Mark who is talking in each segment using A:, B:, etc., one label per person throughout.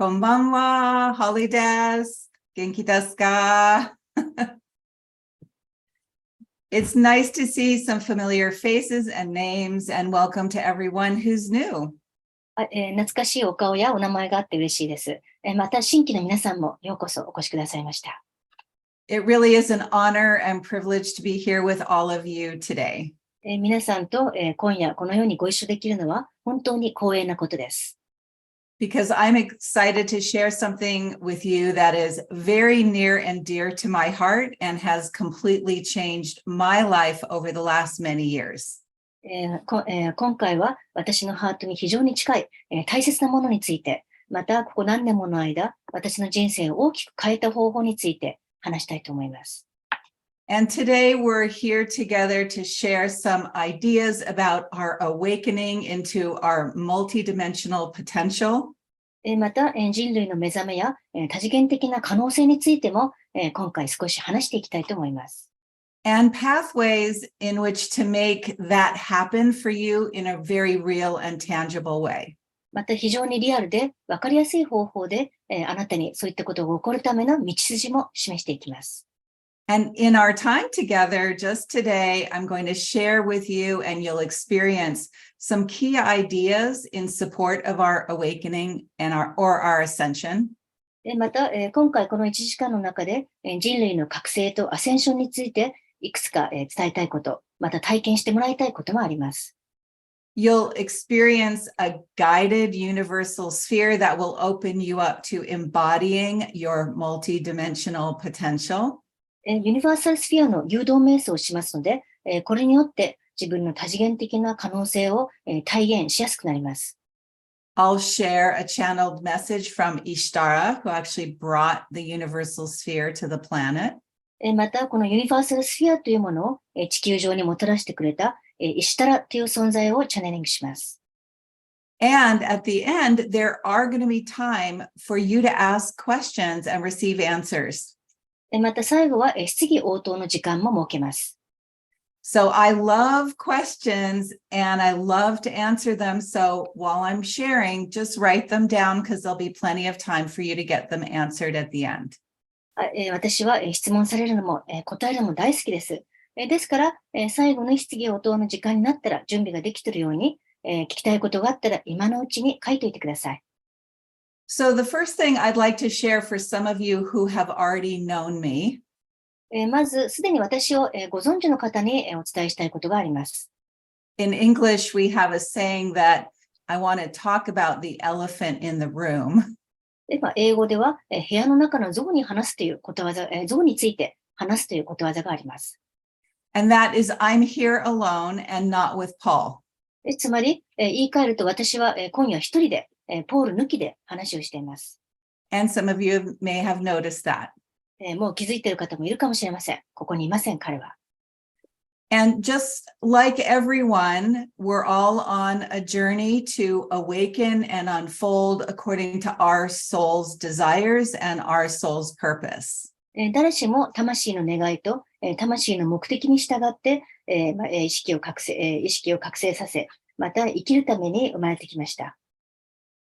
A: こんばんは、ホリーです。元気ですか? It's nice to see some familiar faces and names, and welcome to everyone who's new.
B: 懐かしいお顔やお名前があって嬉しいです。また新規の皆さんもようこそお越しくださいました。
A: It really is an honor and privilege to be here with all of you today.
B: 皆さんと今夜このようにご一緒できるのは本当に光栄なことです。
A: Because I'm excited to share something with you that is very near and dear to my heart and has completely changed my life over the last many years.
B: 今回は私のハートに非常に近い、大切なものについて、またここ何年もの間、私の人生を大きく変えた方法について話したいと思います。
A: And today we're here together to share some ideas about our awakening into our multidimensional potential.
B: また、人類の目覚めや、多次元的な可能性についても、今回少し話していきたいと思います。
A: And pathways in which to make that happen for you in a very real and tangible way.
B: また非常にリアルで分かりやすい方法で、あなたにそういったことが起こるための道筋も示していきます。
A: And in our time together, just today, I'm going to share with you and you'll experience some key ideas in support of our awakening and our ascension.
B: また、今回この1時間の中で、人類の覚醒とアセンションについていくつか、伝えたいこと、また体験してもらいたいこともあります。
A: You'll experience a guided universal sphere that will open you up to embodying your multidimensional potential.
B: ユニバーサルスフィアの誘導瞑想をしますので、これによって自分の多次元的な可能性を、体現しやすくなります。
A: I'll share a channeled message from Ishtara, who actually brought the universal sphere to the planet.
B: また、このユニバーサルスフィアというものを、地球上にもたらしてくれた、イシタラという存在をチャネリングします。
A: And at the end, there are going to be time for you to ask questions and receive answers.
B: また最後は質疑応答の時間も設けます。
A: So I love questions and I love to answer them. So while I'm sharing, just write them down because there'll be plenty of time for you to get them answered at the end.
B: 私は質問されるのも答えるのも大好きです。ですから、最後の質疑応答の時間になったら準備ができているように、聞きたいことがあったら今のうちに書いておいてください。
A: So the first thing I'd like to share for some of you who have already known me.
B: まず、すでに私をご存知の方にお伝えしたいことがあります。
A: In English, we have a saying that I want to talk about the elephant in the room.
B: 英語では、部屋の中の象に話すということわざ、象について話すということわざがあります。
A: And that is, I'm here alone and not with Paul.
B: つまり、言い換えると私は今夜一人で、ポール抜きで話をしています。
A: And some of you may have noticed that.
B: もう気づいている方もいるかもしれません。ここにいません、彼は。
A: And just like everyone, we're all on a journey to awaken and unfold according to our soul's desires and our soul's purpose.
B: 誰しも魂の願いと、魂の目的に従って、意識を覚醒させ、また生きるために生まれてきました。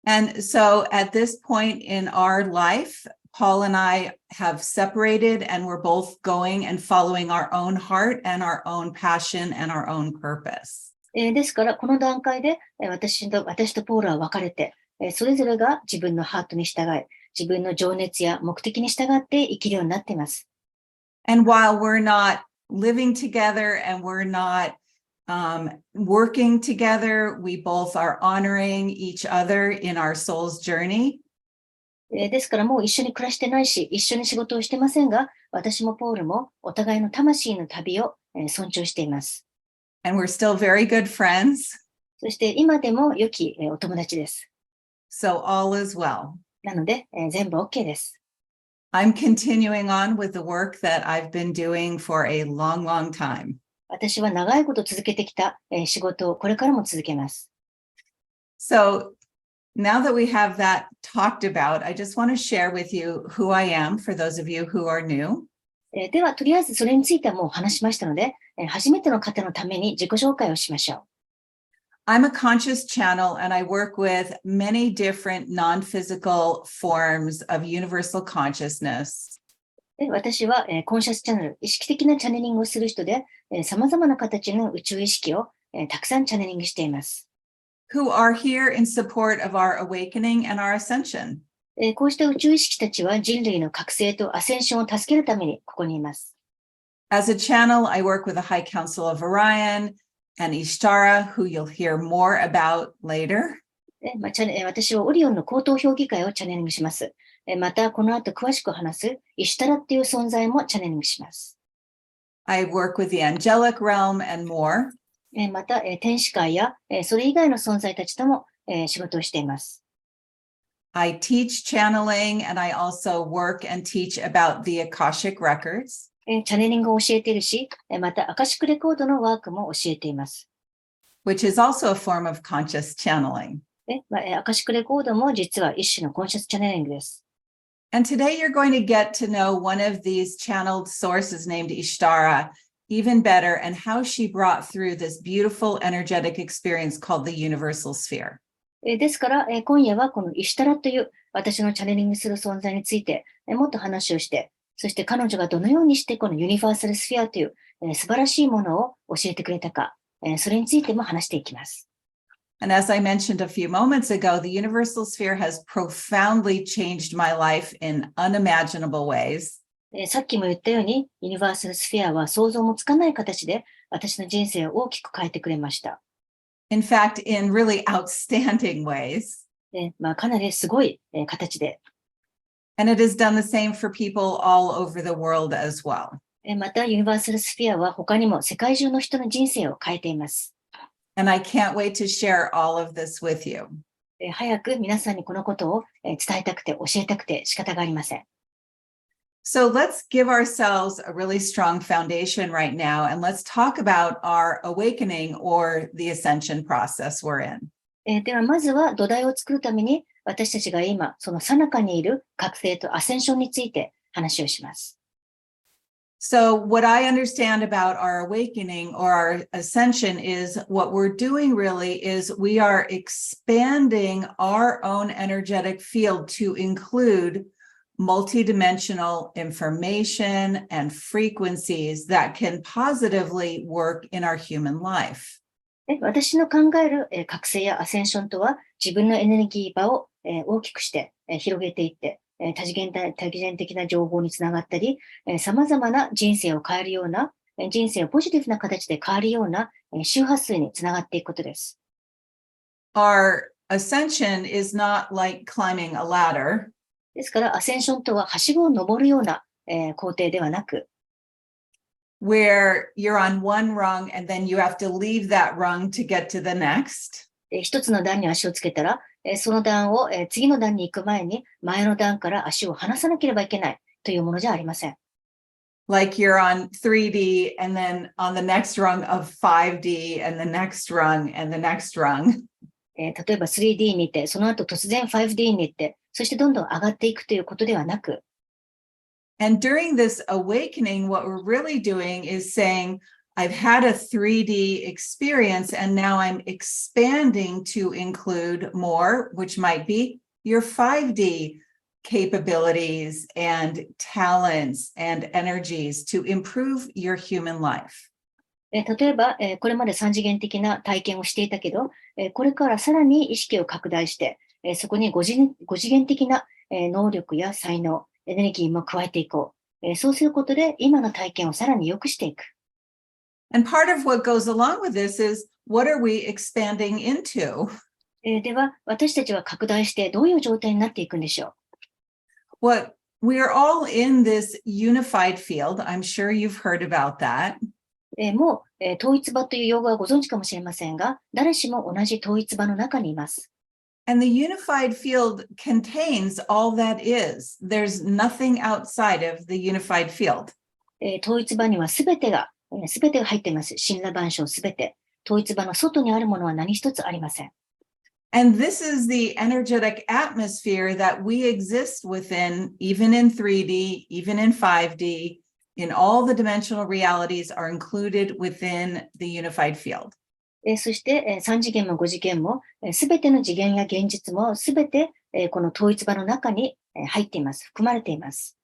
A: And so at this point in our life, Paul and I have separated and we're both going and following our own heart and our own passion and our own purpose.
B: ですから、この段階で私とポールは分かれて、それぞれが自分のハートに従い、自分の情熱や目的に従って生きるようになっています。
A: And while we're not living together and we're not working together, we both are honoring each other in our soul's journey.
B: ですからもう一緒に暮らしてないし、一緒に仕事をしてませんが、私もポールもお互いの魂の旅を尊重しています。
A: And we're still very good friends.
B: そして今でも良きお友達です。
A: So all is well.
B: なので、全部 OK です。
A: I'm continuing on with the work that I've been doing for a long, long time.
B: 私は長いこと続けてきた仕事をこれからも続けます。
A: So now that we have that talked about, I just want to share with you who I am for those of you who are new.
B: では、とりあえずそれについてはもう話しましたので、初めての方のために自己紹介をしましょ
A: I'm a conscious channel and I work with many different non-physical forms of universal consciousness.
B: で私は、コンシャスチャネル、意識的なチャネリングをする人で、様々な形の宇宙意識を、たくさんチャネリングしています。
A: Who are here in support of our awakening and our ascension.
B: こうした宇宙意識たちは人類の覚醒とアセンションを助けるためにここにいます。
A: As a channel, I work with the High Council of Orion and Ishtara, who you'll hear more about later.
B: 私はオリオンの高等評議会をチャネリングします。また、この後詳しく話すイシュタラっていう存在もチャネリングします。
A: I work with the angelic realm and more.
B: また、天使界やそれ以外の存在たちとも仕事をしています。
A: I teach channeling and I also work and teach about the Akashic records.
B: チャネリングを教えているし、またアカシックレコードのワークも教えています。
A: Which is also a form of conscious channeling.
B: アカシックレコードも実は一種のコンシャスチャネリングです。
A: And today you're going to get to know one of these channeled sources named Ishtara even better and how she brought through this beautiful energetic experience called the universal sphere.
B: ですから、今夜はこのイシュタラという私のチャネリングする存在についてもっと話をして、そして彼女がどのようにしてこのユニバーサルスフィアという素晴らしいものを教えてくれたか、それについても話していきます。
A: And as I mentioned a few moments ago, the universal sphere has profoundly changed my life in unimaginable ways.
B: さっきも言ったように、ユニバーサルスフィアは想像もつかない形で私の人生を大きく変えてくれました。
A: In fact, in really outstanding ways.
B: かなりすごい形で。
A: And it has done the same for people all over the world as well.
B: また、ユニバーサルスフィアは他にも世界中の人の人生を変えています。
A: And I can't wait to share all of this with you.
B: 早く皆さんにこのことを伝えたくて教えたくて仕方がありません。
A: So let's give ourselves a really strong foundation right now, and let's talk about our awakening or the ascension process we're in.
B: ではまずは土台を作るために私たちが今その最中にいる覚醒とアセンションについて話をします。
A: So what I understand about our awakening or our ascension is what we're doing really is we are expanding our own energetic field to include multidimensional information and frequencies that can positively work in our human life.
B: 私の考える覚醒やアセンションとは自分のエネルギー場を大きくして広げていって多次元的な情報につながったり、様々な人生を変えるような、人生をポジティブな形で変わるような周波数につながっていくことです。
A: Our ascension is not like climbing a ladder.
B: ですから、アセンションとははしごを登るような工程ではなく、
A: where you're on one rung and then you have to leave that rung to get to the next.
B: 一つの段に足をつけたら、その段を次の段に行く前に前の段から足を離さなければいけないというものじゃありません。
A: Like you're on 3D and then on the next rung of 5D and the next rung and the next rung.
B: 例えば 3D に行って、その後突然 5D に行って、そしてどんどん上がっていくということではなく、
A: And during this awakening, what we're really doing is saying, I've had a 3D experience and now I'm expanding to include more, which might be your 5D capabilities and talents and energies to improve your human life.
B: 例えば、これまで3次元的な体験をしていたけど、これからさらに意識を拡大して、そこに5次元的な能力や才能、エネルギーも加えていこう。そうすることで今の体験をさらに良くしていく。
A: And part of what goes along with this is, what are we expanding into?
B: では、私たちは拡大してどういう状態になっていくんでしょ
A: う。What we are all in this unified field. I'm sure you've heard about that.
B: もう、統一場という用語はご存知かもしれませんが、誰しも同じ統一場の中にいます。
A: And the unified field contains all that is. There's nothing outside of the unified field.
B: 統一場にはすべてが入っています。神羅万象すべて。統一場の外にあるものは何一つありません。
A: And this is the energetic atmosphere that we exist within, even in 3D, even in 5D, in all the dimensional realities are included within the unified field.
B: そして3次元も5次元もすべての次元や現実もすべてこの統一場の中に入っています。含まれています。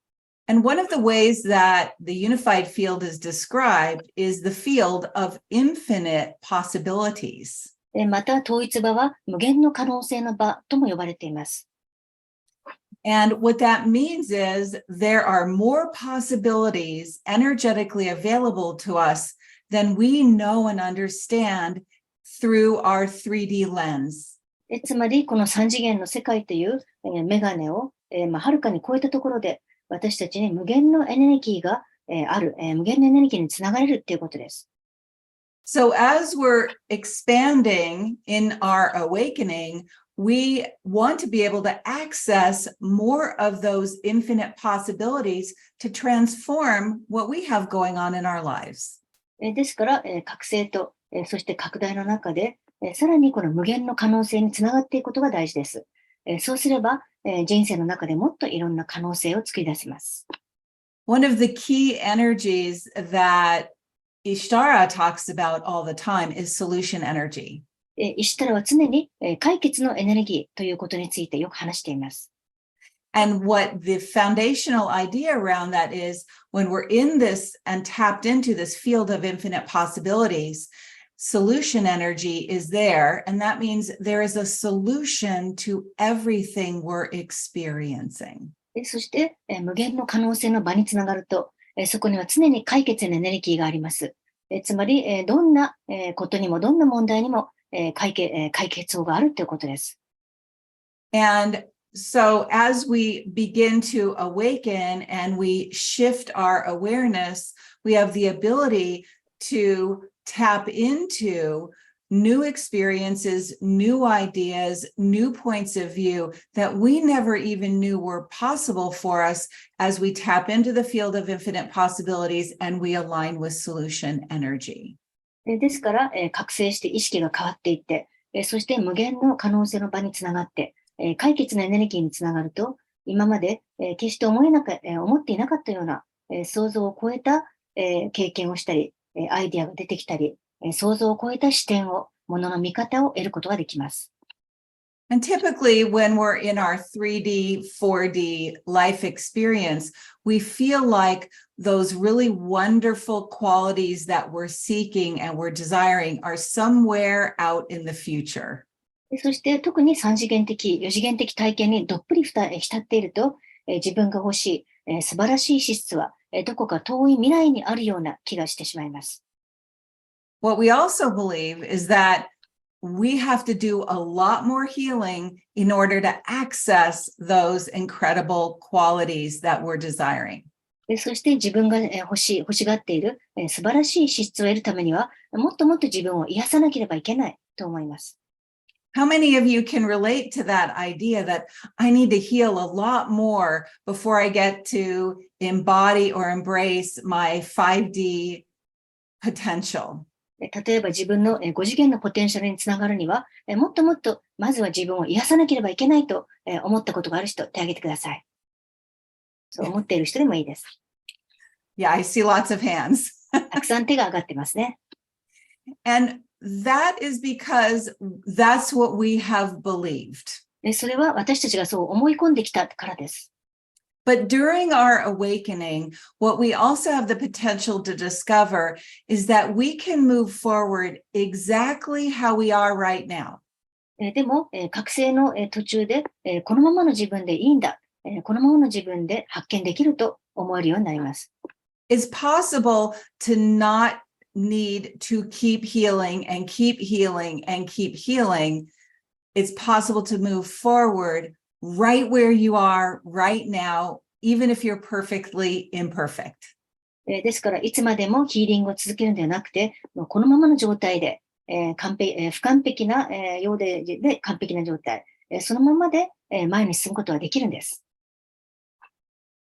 A: And one of the ways that the unified field is described is the field of infinite possibilities.
B: また統一場は無限の可能性の場とも呼ばれています。
A: And what that means is there are more possibilities energetically available to us than we know and understand through our 3D lens.
B: つまりこの3次元の世界というメガネをはるかに超えたところで私たちに無限のエネルギーがある、無限のエネルギーにつながれるということです。
A: So as we're expanding in our awakening, we want to be able to access more of those infinite possibilities to transform what we have going on in our lives.
B: ですから、覚醒と、そして拡大の中で、さらにこの無限の可能性につながっていくことが大事です。そうすれば、人生の中でもっといろんな可能性を作り出せます。
A: One of the key energies that Ishtara talks about all the time is solution energy.
B: イシタラは常に解決のエネルギーということについてよく話しています。
A: And what the foundational idea around that is when we're in this and tapped into this field of infinite possibilities, solution energy is there. And that means there is a solution to everything we're experiencing.
B: そして、無限の可能性の場につながると、そこには常に解決のエネルギーがあります。つまり、どんなことにもどんな問題にも解決法があるということです。
A: And so as we begin to awaken and we shift our awareness, we have the ability to tap into new experiences, new ideas, new points of view that we never even knew were possible for us as we tap into the field of infinite possibilities and we align with solution energy.
B: ですから、覚醒して意識が変わっていって、そして無限の可能性の場につながって、解決のエネルギーにつながると、今まで決して思っていなかったような想像を超えた経験をしたり、アイディアが出てきたり、想像を超えた視点を、ものの見方を得ることができます。
A: And typically when we're in our 3D, 4D life experience, we feel like those really wonderful qualities that we're seeking and we're desiring are somewhere out in the future.
B: そして特に3次元的、4次元的体験にどっぷり浸っていると、自分が欲しい、素晴らしい資質は、どこか遠い未来にあるような気がしてしまいます。
A: What we also believe is that we have to do a lot more healing in order to access those incredible qualities that we're desiring.
B: そして自分が欲しがっている素晴らしい資質を得るためには、もっともっと自分を癒さなければいけないと思います。
A: How many of you can relate to that idea that I need to heal a lot more before I get to embody or embrace my 5D potential?
B: 例えば自分の5次元のポテンシャルにつながるには、もっともっとまずは自分を癒さなければいけないと思ったことがある人、手を挙げてください。そう思っている人でもいいです。
A: Yeah, I see lots of hands.
B: たくさん手が上がってますね。
A: And that is because that's what we have believed.
B: それは私たちがそう思い込んできたからです。
A: But during our awakening, what we also have the potential to discover is that we can move forward exactly how we are right now.
B: でも、覚醒の途中で、このままの自分でいいんだ、このままの自分で発見できると思えるようになります。
A: It's possible to not need to keep healing and keep healing and keep healing. It's possible to move forward right where you are right now, even if you're perfectly imperfect.
B: ですから、いつまでもヒーリングを続けるのではなくて、もうこのままの状態で、不完璧な、ようで完璧な状態、そのままで、前に進むことができるんです。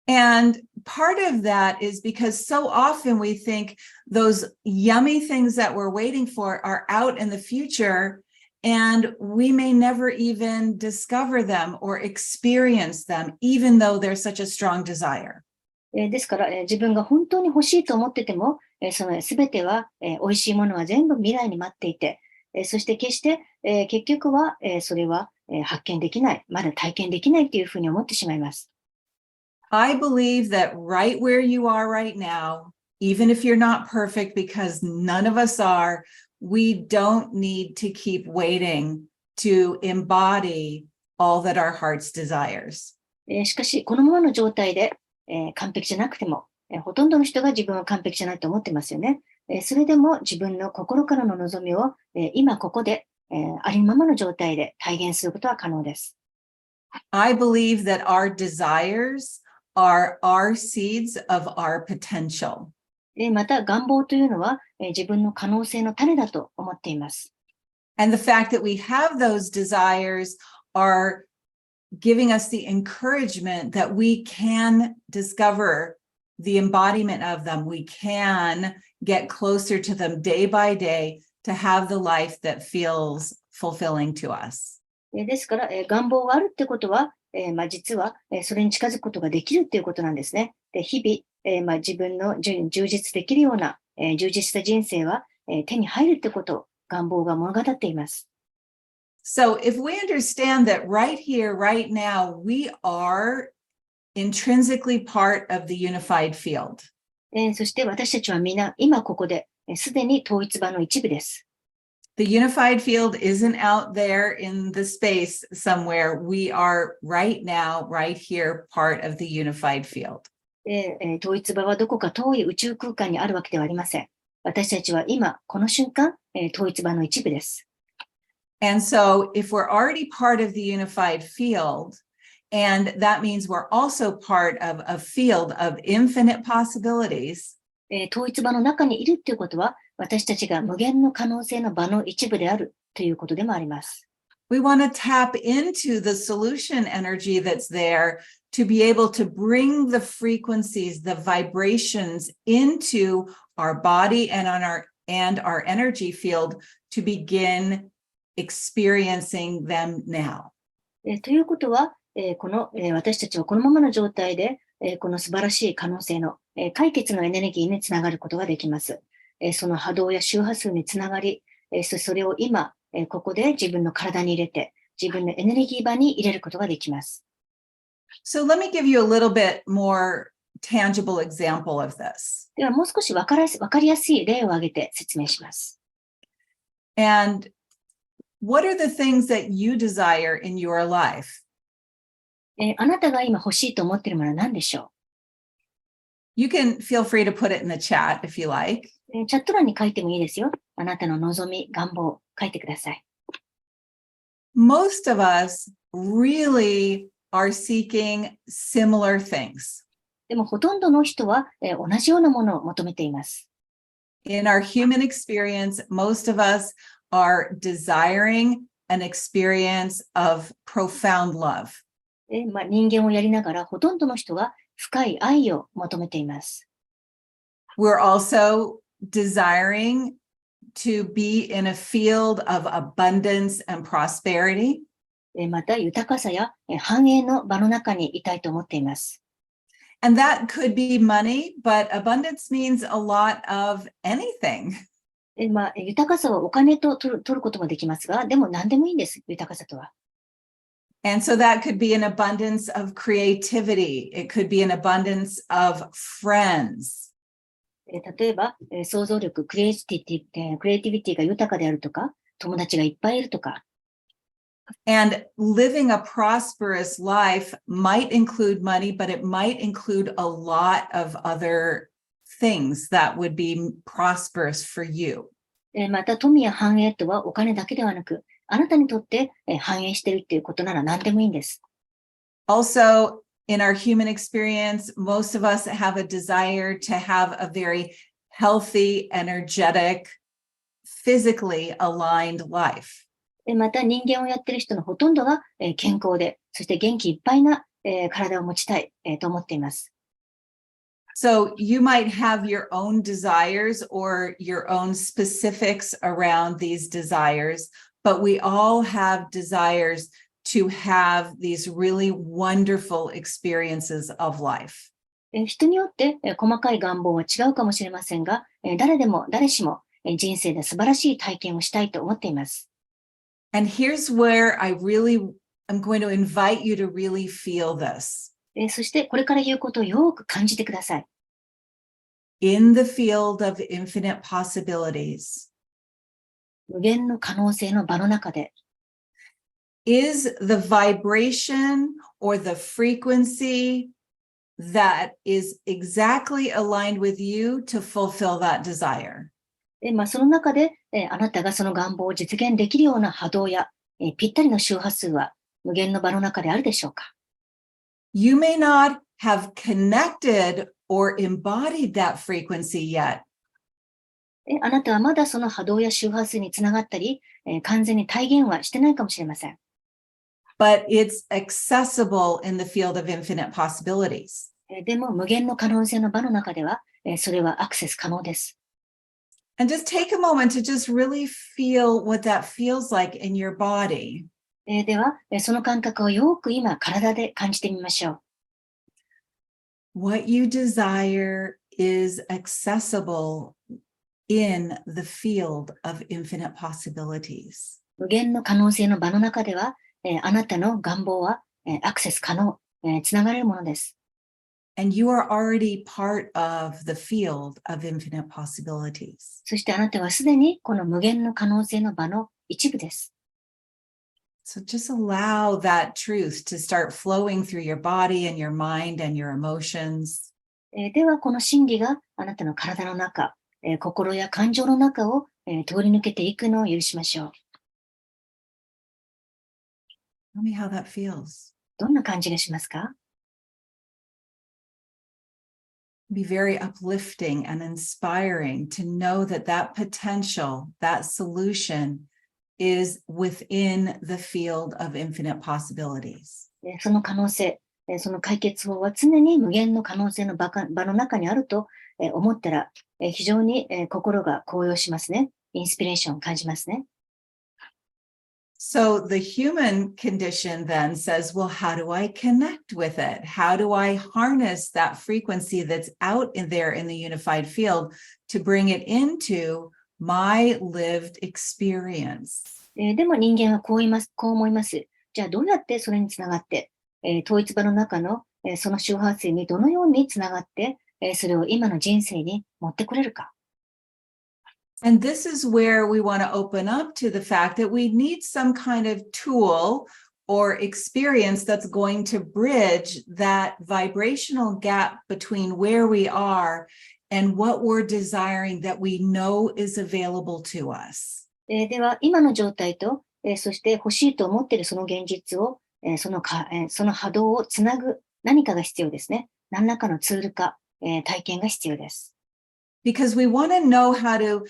A: And part of that is because so often we think those yummy things that we're waiting for are out in the future, and we may never even discover them or experience them, even though there's such a strong desire.
B: ですから、自分が本当に欲しいと思ってても、その全ては、美味しいものは全部未来に待っていて、そして決して、結局は、それは、発見できない、まだ体験できないというふうに思ってしまいます。
A: I believe that right where you are right now, even if you're not perfect, because none of us are, we don't need to keep waiting to embody all that our hearts desires.
B: しかし、このままの状態で、完璧じゃなくても、ほとんどの人が自分は完璧じゃないと思ってますよね。それでも自分の心からの望みを、今ここで、ありのままの状態で体現することは可能です。
A: I believe that our desires are our seeds of our potential.
B: また、願望というのは、自分の可能性の種だと思っています。
A: And the fact that we have those desires are giving us the encouragement that we can discover the embodiment of them. We can get closer to them day by day to have the life that feels fulfilling to us.
B: ですから、願望があるってことは、実は、それに近づくことができるっていうことなんですね。で日々、自分の充実できるような、充実した人生は、手に入るってことを願望が物語っています。
A: So if we understand that right here, right now, we are intrinsically part of the unified field.
B: そして私たちは皆、今ここで、すでに統一場の一部です。
A: The unified field isn't out there in the space somewhere. We are right now, right here, part of the unified field.
B: 統一場はどこか遠い宇宙空間にあるわけではありません。私たちは今、この瞬間、統一場の一部です。
A: And so if we're already part of the unified field, and that means we're also part of a field of infinite possibilities,
B: 統一場の中にいるっていうことは、私たちが無限の可能性の場の一部であるということでもあります。
A: we want to tap into the solution energy that's there to be able to bring the frequencies, the vibrations into our body and our energy field to begin experiencing them now.
B: ということは、私たちはこのままの状態で、この素晴らしい可能性の、解決のエネルギーにつながることができます。その波動や周波数につながり、それを今、ここで自分の体に入れて、自分のエネルギー場に入れることができます。
A: So let me give you a little bit more tangible example of this.
B: ではもう少しわかりやすい例を挙げて説明します。
A: And what are the things that you desire in your life?
B: あなたが今欲しいと思っているものは何でしょ
A: You can feel free to put it in the chat if you like.
B: う？チャット欄に書いてもいいですよ。あなたの望み、願望、書いてください。
A: Most of us really are seeking similar things.
B: でもほとんどの人は、同じようなものを求めています。
A: In our human experience, most of us are desiring an experience of profound love.
B: 人間をやりながら、ほとんどの人が深い愛を求めています。
A: We're also desiring to be in a field of abundance and prosperity.
B: また、豊かさや繁栄の場の中にいたいと思っています。
A: And that could be money, but abundance means a lot of anything.
B: 豊かさはお金と取ることもできますが、でも何でもいいんです、豊かさとは。
A: And so that could be an abundance of creativity. It could be an abundance of friends.
B: 例えば、想像力、クリエイティビティが豊かであるとか、友達がいっぱいいるとか。
A: And living a prosperous life might include money, but it might include a lot of other things that would be prosperous for you.
B: また、富や繁栄とはお金だけではなく、あなたにとって繁栄しているっていうことなら何でもいいんです。
A: Also, in our human experience, most of us have a desire to have a very healthy, energetic, physically aligned life.
B: また人間をやっている人のほとんどが健康で、そして元気いっぱいな体を持ちたいと思っています。
A: So you might have your own desires or your own specifics around these desires, but we all have desires to have these really wonderful experiences of life.
B: 人によって細かい願望は違うかもしれませんが、誰しも人生で素晴らしい体験をしたいと思っています。
A: And here's where I'm going to invite you to really feel this.
B: そしてこれから言うことをよく感じてください。
A: In the field of infinite possibilities,
B: 無限の可能性の場の中で、
A: is the vibration or the frequency that is exactly aligned with you to fulfill that desire.
B: その中で、あなたがその願望を実現できるような波動や、ぴったりの周波数は無限の場の中であるでしょうか。
A: You may not have connected or embodied that frequency yet.
B: あなたはまだその波動や周波数につながったり、完全に体現はしてないかもしれません。
A: But it's accessible in the field of infinite possibilities.
B: でも無限の可能性の場の中では、それはアクセス可能です。
A: And just take a moment to just really feel what that feels like in your body.
B: では、その感覚をよく今体で感じてみましょう。
A: What you desire is accessible in the field of infinite possibilities.
B: 無限の可能性の場の中では、あなたの願望は、アクセス可能、つながれるものです。
A: And you are already part of the field of infinite possibilities.
B: そしてあなたはすでにこの無限の可能性の場の一部です。
A: So just allow that truth to start flowing through your body and your mind and your emotions.
B: ではこの真理があなたの体の中、心や感情の中を、通り抜けていくのを許しましょう。
A: Tell me how that feels.
B: どんな感じがしますか？
A: Be very uplifting and inspiring to know that that potential, that solution is within the field of infinite possibilities.
B: その可能性、その解決法は常に無限の可能性の場の中にあると思ったら、非常に心が高揚しますね。インスピレーションを感じますね。
A: So the human condition then says, well, how do I connect with it? How do I harness that frequency that's out in there in the unified field to bring it into my lived experience?
B: でも人間はこう思います。じゃあどうやってそれにつながって、統一場の中の、その周波数にどのようにつながって、それを今の人生に持ってこれるか。
A: And this is where we want to open up to the fact that we need some kind of tool or experience that's going to bridge that vibrational gap between where we are and what we're desiring that we know is available to us.
B: では、今の状態と、そして欲しいと思っているその現実を、その波動をつなぐ何かが必要ですね。何らかのツールか、体験が必要です。
A: Because we want to know how to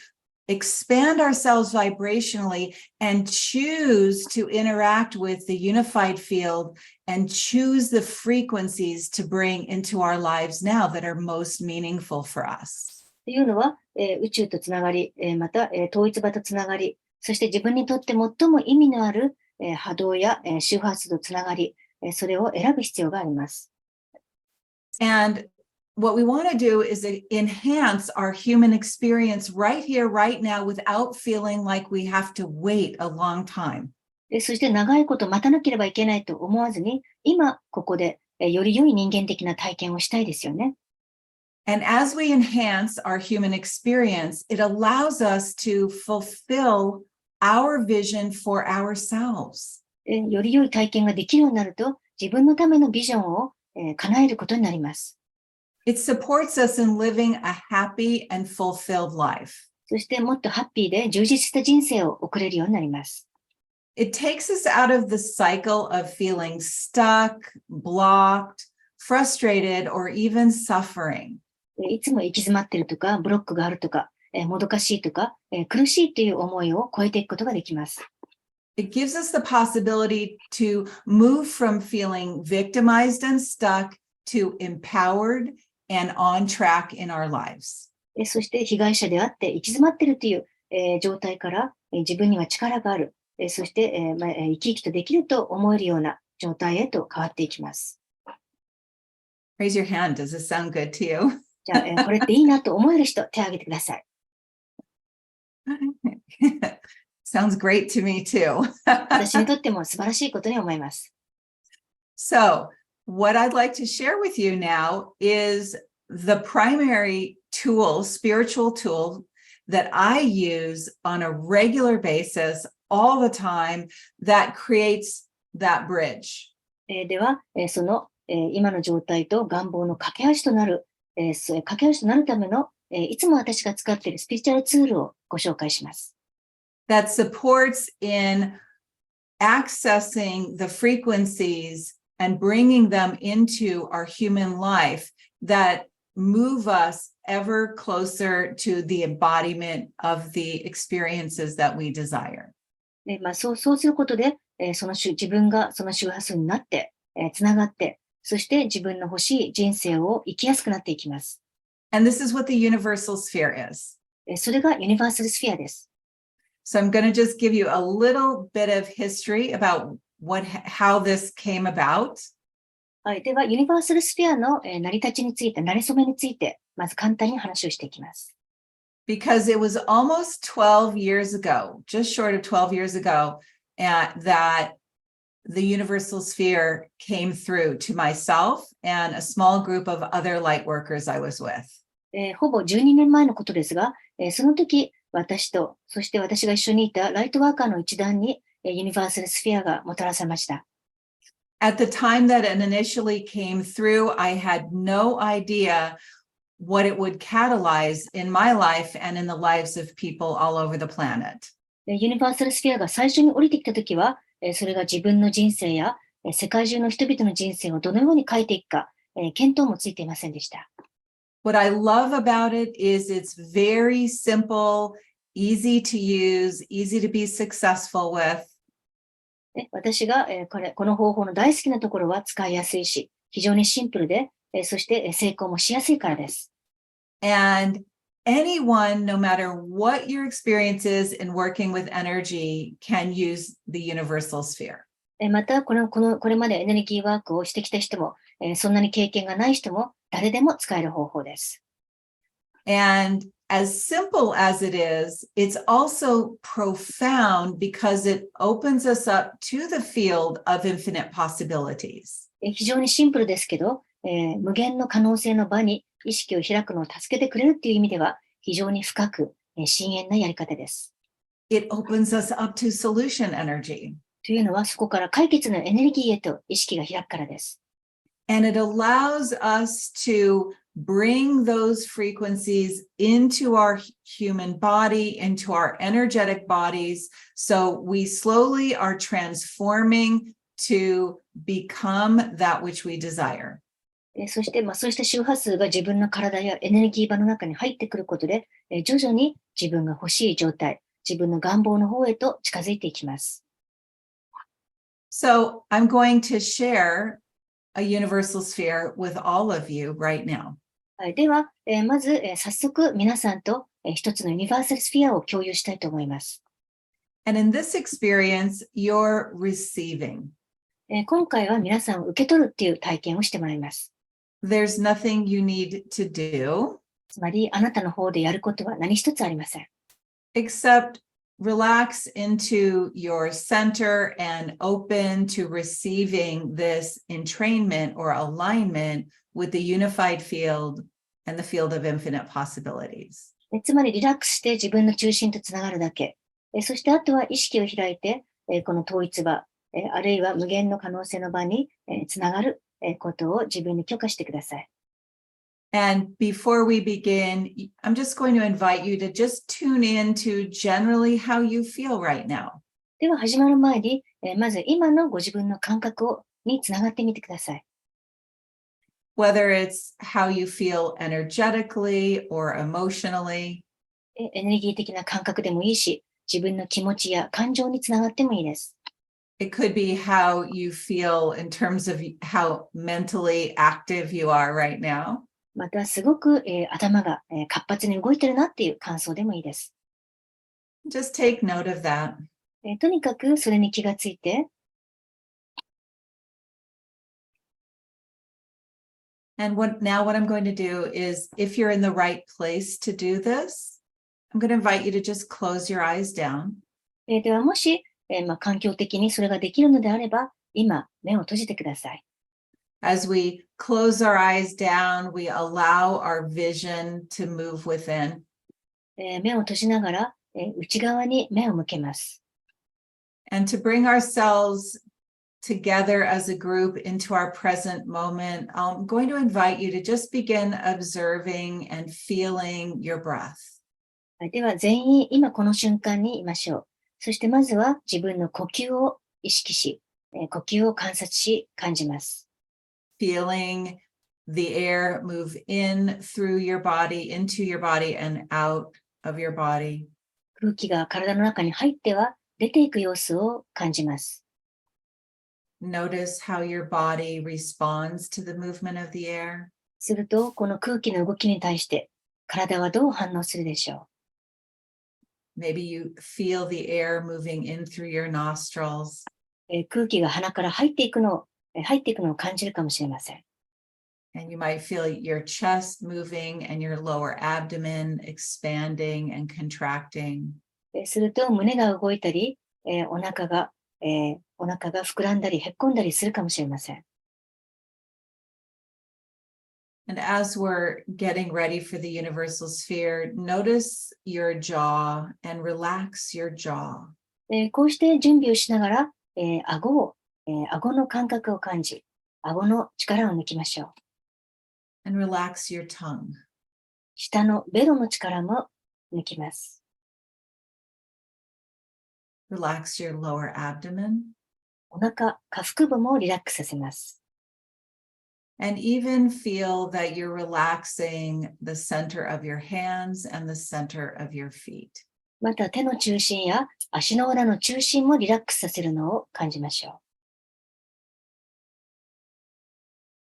A: expand ourselves vibrationally and choose to interact with the unified field and choose the frequencies to bring into our lives now that are most meaningful for us.
B: というのは、宇宙とつながり、また、統一場とつながり、そして自分にとって最も意味のある、波動や、周波数とつながり、それを選ぶ必要があります。
A: And what we want to do is enhance our human experience right here, right now, without feeling like we have to wait a long time.
B: そして長いこと待たなければいけないと思わずに、今ここでより良い人間的な体験をしたいですよね。
A: And as we enhance our human experience, it allows us to fulfill our vision for ourselves.
B: より良い体験ができるようになると、自分のためのビジョンを叶えることになります。
A: It supports us in living a happy and fulfilled life.
B: そしてもっとハッピーで充実した人生を送れるようになります。
A: It takes us out of the cycle of feeling stuck, blocked, frustrated, or even suffering.
B: いつも行き詰まってるとか、ブロックがあるとか、もどかしいとか、苦しいという思いを超えていくことができます。
A: It gives us the possibility to move from feeling victimized and stuck to empowered and on track in our lives.
B: そして被害者であって行き詰まっているという、状態から、自分には力がある、そして、生き生きとできると思えるような状態へと変わっていきます。
A: Raise your hand. Does this sound good to you?
B: じゃあ、これっていいなと思える人、手を挙げてください。
A: Sounds great to me too.
B: 私にとっても素晴らしいことに思います。
A: So, what I'd like to share with you now is the primary tool, spiritual tool that I use on a regular basis all the time that creates that bridge.
B: では、その、今の状態と願望の架け橋となる、架け橋となるための、いつも私が使っているスピリチュアルツールをご紹介します。
A: That supports in accessing the frequencies and bringing them into our human life that move us ever closer to the embodiment of the experiences that we desire.
B: そうすることで、自分がその周波数になって、つながって、そして自分の欲しい人生を生きやすくなっていきます。
A: And this is what the universal sphere is.
B: それがユニバーサルスフィアです。
A: So I'm going to just give you a little bit of history about how this came about.
B: はい、では、ユニバーサルスフィアの成り立ちについて、馴れ初めについて、まず簡単に話をしていきます。
A: Because it was almost 12 years ago, just short of 12 years ago, that the universal sphere came through to myself and a small group of other light workers I was with.
B: ほぼ12年前のことですが、その時、私と、そして私が一緒にいたライトワーカーの一団に、ユニバーサルスフィアがもたらされました。
A: At the time that it initially came through, I had no idea what it would catalyze in my life and in the lives of people all over the planet.
B: ユニバーサルスフィアが最初に降りてきたときは、それが自分の人生や世界中の人々の人生をどのように変えていくか、見当もついていませんでした。
A: What I love about it is it's very simple, easy to use, easy to be successful with.
B: 私がこの方法の大好きなところは使いやすいし、非常にシンプルで、そして成功もしやすいからです。
A: And anyone, no matter what your experience is in working with energy, can use the universal sphere.
B: またこれまでエネルギーワークをしてきた人も、そんなに経験がない人も誰でも使える方法です。
A: And as simple as it is, it's also profound because it opens us up to the field of infinite possibilities.
B: 非常にシンプルですけど、無限の可能性の場に意識を開くのを助けてくれるっていう意味では非常に深く、深遠なやり方です。
A: It opens us up to solution energy.
B: というのはそこから解決のエネルギーへと意識が開くからです。
A: And it allows us to bring those frequencies into our human body, into our energetic bodies. So we slowly are transforming to become that which we desire.
B: そして、そうした周波数が自分の体やエネルギー場の中に入ってくることで、徐々に自分が欲しい状態、自分の願望の方へと近づいていきます。
A: So I'm going to share a universal sphere with all of you right now.
B: では、まず、早速皆さんと、一つのユニバーサルスフィアを共有したいと思います。
A: And in this experience, you're receiving.
B: 今回は皆さんを受け取るっていう体験をしてもらいます。
A: There's nothing you need to do.
B: つまり、あなたの方でやることは何一つありません。
A: Except relax into your center and open to receiving this entrainment or alignment with the unified field and the field of infinite possibilities.
B: つまりリラックスして自分の中心とつながるだけ。そしてあとは意識を開いて、この統一場、あるいは無限の可能性の場につながることを自分に許可してください。
A: And before we begin, I'm just going to invite you to just tune in to generally how you feel right now.
B: では始まる前に、まず今のご自分の感覚につながってみてください。
A: Whether it's how you feel energetically or emotionally.
B: エネルギー的な感覚でもいいし、自分の気持ちや感情につながってもいいです。
A: It could be how you feel in terms of how mentally active you are right now.
B: またすごく、頭が、活発に動いてるなっていう感想でもいいです。
A: Just take note of that.
B: とにかくそれに気がついて、
A: And what I'm going to do is, if you're in the right place to do this, I'm going to invite you to just close your eyes down.
B: ではもし、環境的にそれができるのであれば、今、目を閉じてください。
A: As we close our eyes down, we allow our vision to move within.
B: 目を閉じながら、内側に目を向けます。
A: And to bring ourselves together as a group into our present moment, I'm going to invite you to just begin observing and feeling your breath.
B: では全員、今この瞬間にいましょう。そしてまずは自分の呼吸を意識し、呼吸を観察し、感じます。
A: Feeling the air move in through your body, into your body, and out of your body.
B: 空気が体の中に入っては出ていく様子を感じます。
A: Notice how your body responds to the movement of the air.
B: すると、この空気の動きに対して体はどう反応するでしょ
A: Maybe you feel the air moving in through your nostrils.
B: う。空気が鼻から入っていくのを感じるかもしれません。
A: And you might feel your chest moving and your lower abdomen expanding and contracting.
B: すると胸が動いたり、お腹が膨らんだりへっこんだりするかもしれません。
A: And as we're getting ready for the universal sphere, notice your jaw and relax your jaw.
B: こうして準備をしながら、顎の感覚を感じ、顎の力を抜きましょう。
A: And relax your tongue.
B: 下のベロの力も抜きます。
A: Relax your lower abdomen.
B: お腹、下腹部もリラックスさせます。
A: And even feel that you're relaxing the center of your hands and the center of your feet.
B: また手の中心や足の裏の中心もリラックスさせるのを感じましょ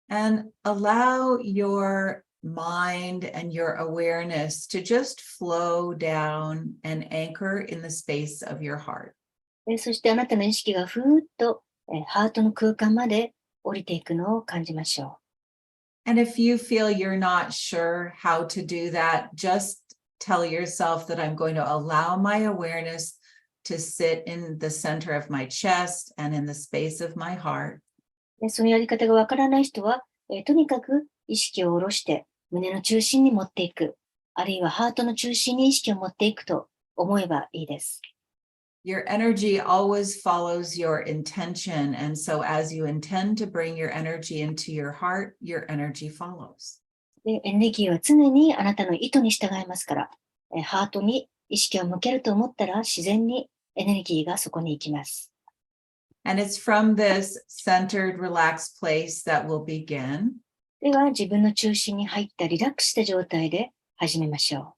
A: And allow your mind and your awareness to just flow down and anchor in the space of your heart.
B: う。そしてあなたの意識がふーっとハートの空間まで降りていくのを感じましょ
A: And if you feel you're not sure how to do that, just tell yourself that I'm going to allow my awareness to sit in the center of my chest and in the space of my heart.
B: う。そのやり方がわからない人は、とにかく意識を下ろして胸の中心に持っていく、あるいはハートの中心に意識を持っていくと思えばいいです。
A: Your energy always follows your intention. And so as you intend to bring your energy into your heart, your energy follows.
B: でエネルギーは常にあなたの意図に従いますから、ハートに意識を向けると思ったら自然にエネルギーがそこに行きます。
A: And it's from this centered, relaxed place that we'll begin.
B: では自分の中心に入ったリラックスした状態で始めましょ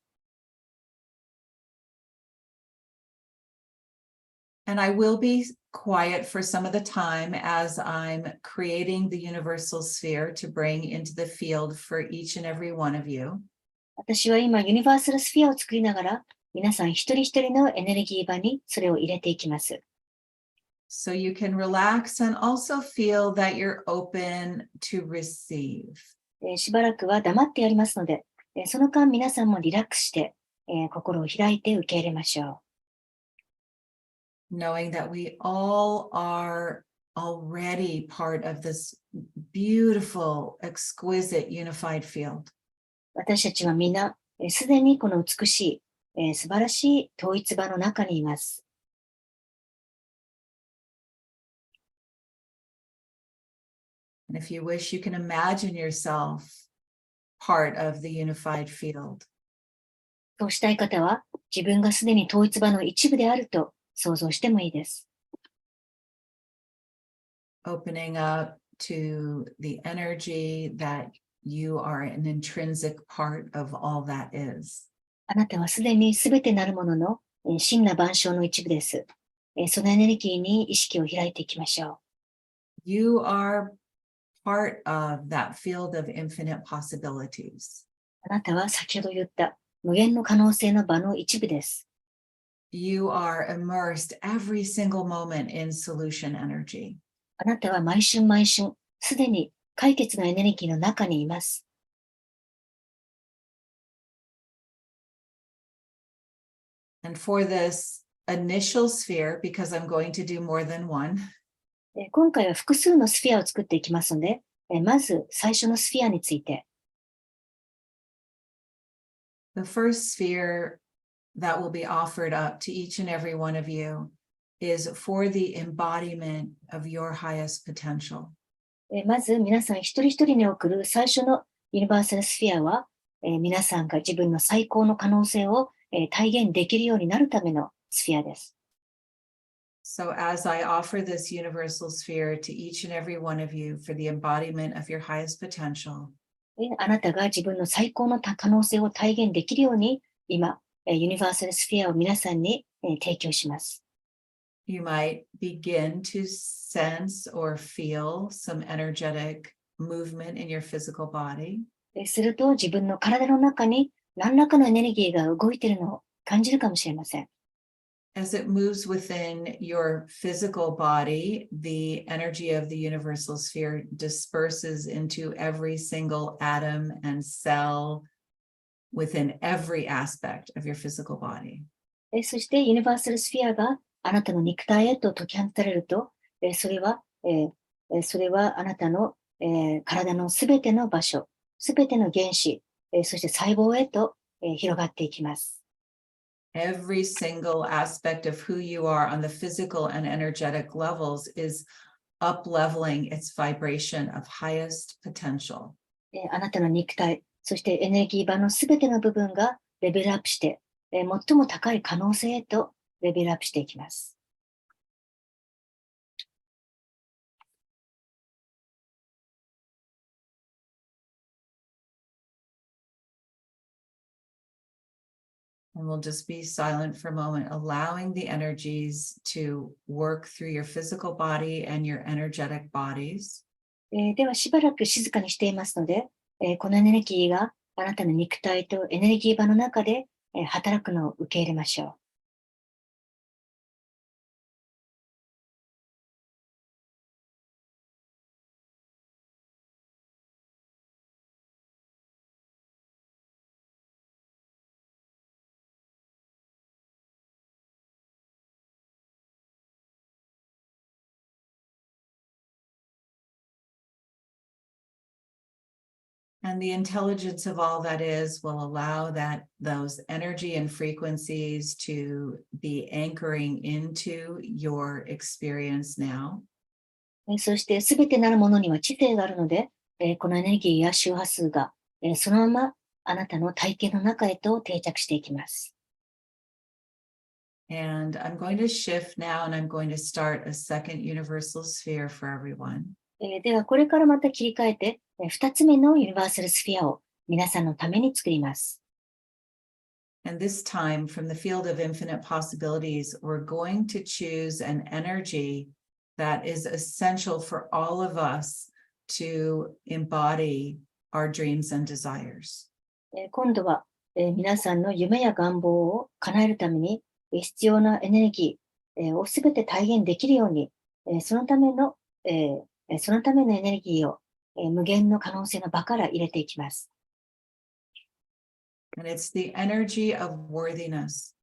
A: And I will be quiet for some of the time as I'm creating the universal sphere to bring into the field for each and every one of you.
B: う。私は今ユニバーサルスフィアを作りながら皆さん一人一人のエネルギー場にそれを入れていきます。
A: So you can relax and also feel that you're open to receive.
B: しばらくは黙ってやりますので、その間皆さんもリラックスして、心を開いて受け入れましょう。
A: Knowing that we all are already part of this beautiful, exquisite, unified field.
B: 私たちはみんな、すでにこの美しい、素晴らしい統一場の中にいます。
A: And if you wish, you can imagine yourself part of the unified field.
B: そうしたい方は、自分がすでに統一場の一部であると想像してもいいです。
A: Opening up to the energy that you are an intrinsic part of all that is.
B: あなたはすでにすべてなるものの真羅万象の一部です。そのエネルギーに意識を開いていきましょう。
A: You are part of that field of infinite possibilities.
B: あなたは先ほど言った無限の可能性の場の一部です。
A: You are immersed every single moment in solution energy.
B: あなたは毎瞬毎瞬、すでに解決のエネルギーの中にいます。
A: And for this initial sphere, because I'm going to do more than one,
B: 今回は複数のスフィアを作っていきますので、まず最初のスフィアについて、
A: the first sphere that will be offered up to each and every one of you is for the embodiment of your highest potential.
B: まず皆さん一人一人に送る最初のユニバーサルスフィアは、皆さんが自分の最高の可能性を、体現できるようになるためのスフィアです。
A: So as I offer this universal sphere to each and every one of you for the embodiment of your highest potential,
B: あなたが自分の最高の可能性を体現できるように、今、ユニバーサルスフィアを皆さんに、提供します。
A: you might begin to sense or feel some energetic movement in your physical body.
B: すると自分の体の中に何らかのエネルギーが動いているのを感じるかもしれません。
A: As it moves within your physical body, the energy of the universal sphere disperses into every single atom and cell within every aspect of your physical body.
B: そしてユニバーサルスフィアがあなたの肉体へと解き放たれると、それはあなたの、体のすべての場所、すべての原子、そして細胞へと、広がっていきます。
A: Every single aspect of who you are on the physical and energetic levels is up-leveling its vibration of highest potential.
B: あなたの肉体、そしてエネルギー場のすべての部分がレベルアップして、最も高い可能性へとレベルアップしていきます。
A: And we'll just be silent for a moment, allowing the energies to work through your physical body and your energetic bodies.
B: ではしばらく静かにしていますので、このエネルギーがあなたの肉体とエネルギー場の中で、働くのを受け入れましょう。
A: And the intelligence of all that is will allow those energy and frequencies to be anchoring into your experience now.
B: そしてすべてなるものには知性があるので、このエネルギーや周波数が、そのままあなたの体験の中へと定着していきます。
A: And I'm going to shift now and I'm going to start a second universal sphere for everyone.
B: ではこれからまた切り替えて、2つ目のユニバーサルスフィアを皆さんのために作ります。
A: And this time, from the field of infinite possibilities, we're going to choose an energy that is essential for all of us to embody our dreams and desires.
B: 今度は、皆さんの夢や願望を叶えるために、必要なエネルギー、をすべて体現できるように、そのためのエネルギーを、無限の可能性の場から入れていきます。
A: And it's the energy of worthiness.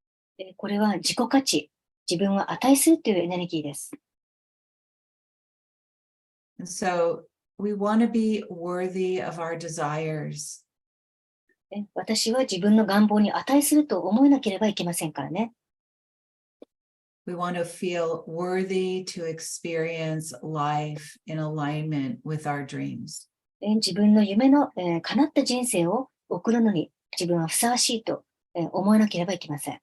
B: これは自己価値、自分を値するというエネルギーです。
A: And so we want to be worthy of our desires.
B: 私は自分の願望に値すると思えなければいけませんからね。
A: We want to feel worthy to experience life in alignment with our dreams.
B: 自分の夢の、叶った人生を送るのに自分はふさわしいと、思えなければいけません。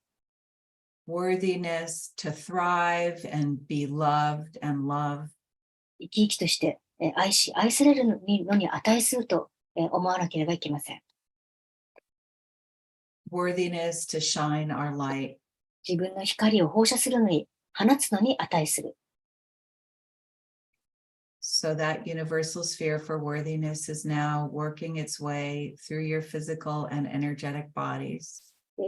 A: Worthiness to thrive and be loved and love.
B: 生き生きとして、愛し愛されるのに値すると、思わなければいけません。
A: Worthiness to shine our light.
B: 自分の光を放射するのに放つのに値する。
A: So that universal sphere for worthiness is now working its way through your physical and energetic bodies.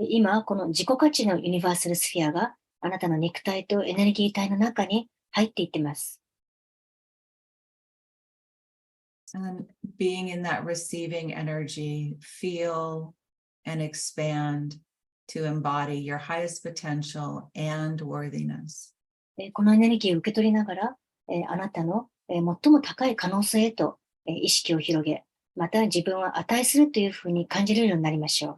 B: 今、この自己価値のユニバーサルスフィアがあなたの肉体とエネルギー体の中に入っていってます。
A: And being in that receiving energy, feel and expand to embody your highest potential and worthiness.
B: このエネルギーを受け取りながら、あなたの最も高い可能性へと意識を広げ、また自分は値するというふうに感じれるようになりましょう。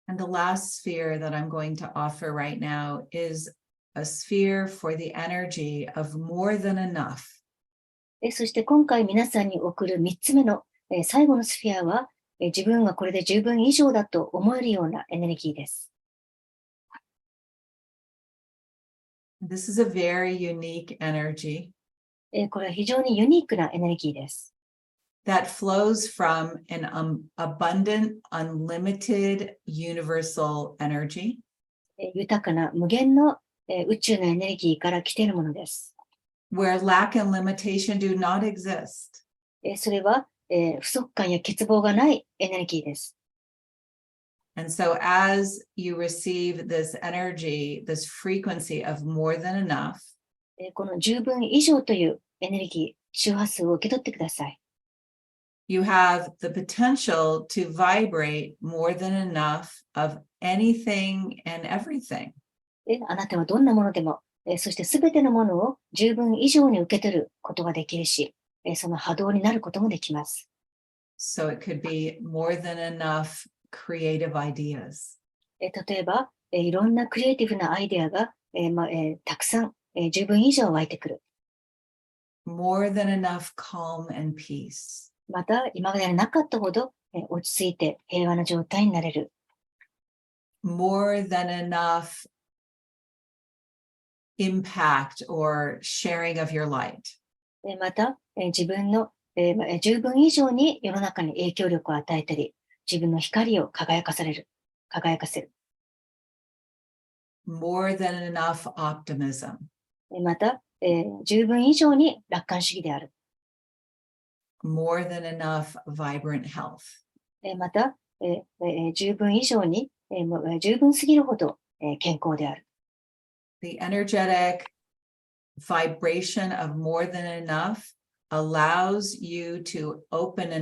A: And the last sphere that I'm going to offer right now is a sphere for the energy of more than enough.
B: そして今回皆さんに送る3つ目の最後のスフィアは、自分がこれで十分以上だと思えるようなエネルギーです。
A: This is a very unique energy
B: これは非常にユニークなエネルギーです。
A: that flows from an abundant, unlimited, universal energy
B: 豊かな無限の宇宙のエネルギーから来ているものです。
A: where lack and limitation do not exist.
B: それは不足感や欠乏がないエネルギーです。
A: And so as you receive this energy, this frequency of more than enough,
B: この十分以上というエネルギー、周波数を受け取ってください。
A: you have the potential to vibrate more than enough of anything and everything.
B: あなたはどんなものでも、そしてすべてのものを十分以上に受け取ることができるし、その波動になることもできます。
A: So it could be more than enough creative ideas.
B: 例えば、いろんなクリエイティブなアイデアが、たくさん、十分以上湧いてくる。
A: More than enough calm and peace.
B: また、今までになかったほど、落ち着いて平和な状態になれる。
A: More than enough impact or sharing of your light.
B: また、自分の、十分以上に世の中に影響力を与えたり、自分の光を輝かせる。
A: More than enough optimism.
B: また、十分以上に楽観主義である。
A: More than enough vibrant health.
B: また、十分以上に、十分すぎるほど、健康である。
A: The energetic vibration of more than enough allows you to open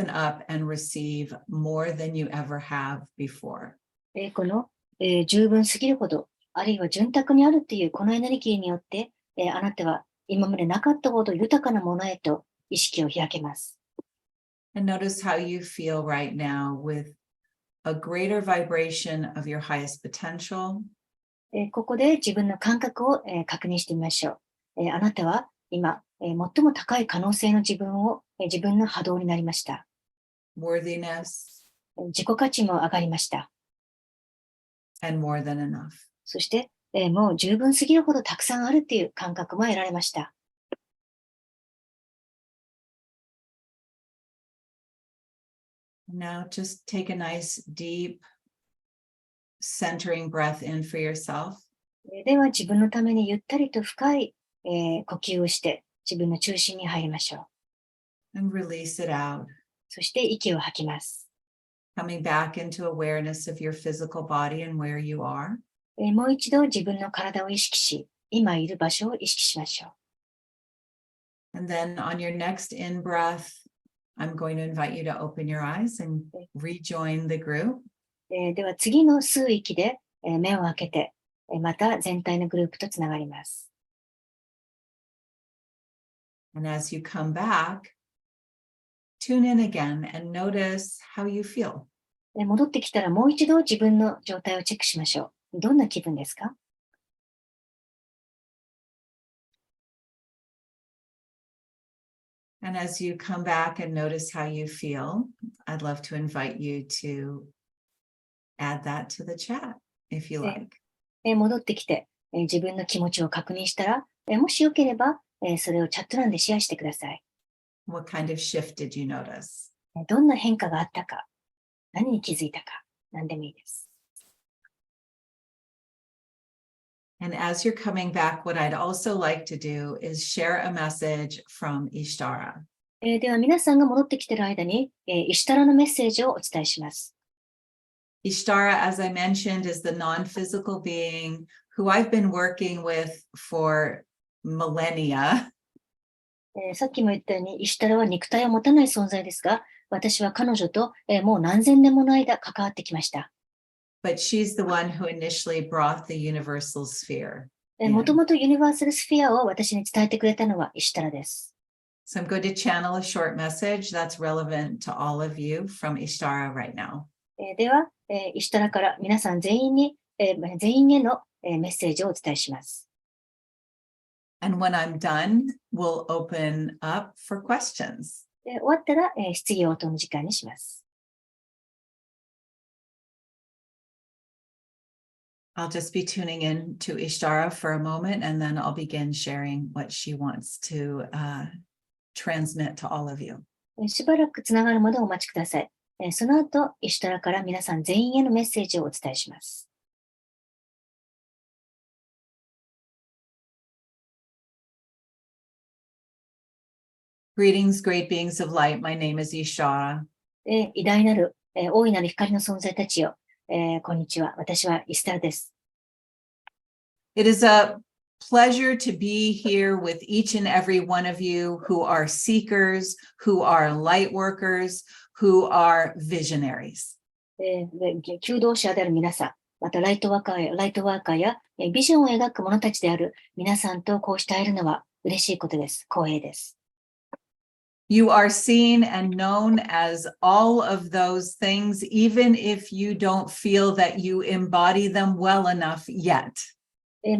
A: up and receive more than you ever have before.
B: この、十分すぎるほど、あるいは潤沢にあるっていうこのエネルギーによって、あなたは今までなかったほど豊かなものへと意識を開けます。
A: And notice how you feel right now with a greater vibration of your highest potential.
B: ここで自分の感覚を、確認してみましょう。あなたは今、最も高い可能性の自分を、自分の波動になりました。
A: worthiness,
B: 自己価値も上がりました。
A: and more than enough.
B: そして、もう十分すぎるほどたくさんあるっていう感覚も得られました。
A: Now just take a nice deep centering breath in for yourself.
B: では自分のためにゆったりと深い、呼吸をして自分の中心に入りましょう。
A: And release it out.
B: そして息を吐きます。
A: Coming back into awareness of your physical body and where you are.
B: もう一度自分の体を意識し、今いる場所を意識しましょ
A: う。And then on your next in-breath, I'm going to invite you to open your eyes and rejoin the group.
B: では次の吸う息で、目を開けて、また全体のグループとつながります。
A: And as you come back, tune in again and notice how you feel.
B: 戻ってきたらもう一度自分の状態をチェックしましょう。どんな気分ですか？
A: And as you come back and notice how you feel, I'd love to invite you to add that to the chat if you like.
B: 戻ってきて、自分の気持ちを確認したら、もしよければ、それをチャット欄でシェアしてください。
A: What kind of shift did you notice?
B: どんな変化があったか、何に気づいたか、何でもいいです。
A: And as you're coming back, what I'd also like to do is share a message from Ishtara.
B: では皆さんが戻ってきている間に、イシュタラのメッセージをお伝えします。
A: Ishtara, as I mentioned, is the non-physical being who I've been working with for millennia.
B: さっきも言ったように、イシュタラは肉体を持たない存在ですが、私は彼女と、もう何千年もの間関わってきました。
A: But she's the one who initially brought the universal sphere
B: もと
A: in.
B: もとユニバーサルスフィアを私に伝えてくれたのはイシュタラです。
A: So I'm going to channel a short message that's relevant to all of you from Ishtara right now.
B: では、イシュタラから皆さん全員への、メッセージをお伝えします。
A: And when I'm done, we'll open up for questions.
B: 終わったら、質疑応答の時間にします。
A: I'll just be tuning in to Ishtara for a moment, and then I'll begin sharing what she wants to transmit to all of you.
B: しばらくつながるまでお待ちください。その後、イシュタラから皆さん全員へのメッセージをお伝えします。
A: Greetings, great beings of light. My name is Ishara.
B: 偉大なる、大いなる光の存在たちよ、こんにちは。私はイスタラです。
A: It is a pleasure to be here with each and every one of you who are seekers, who are light workers, who are visionaries.
B: 求道者である皆さん、またライトワーカーやビジョンを描く者たちである皆さんとこうして会えるのは嬉しいことです。光栄です。
A: You are seen and known as all of those things, even if you don't feel that you embody them well enough yet.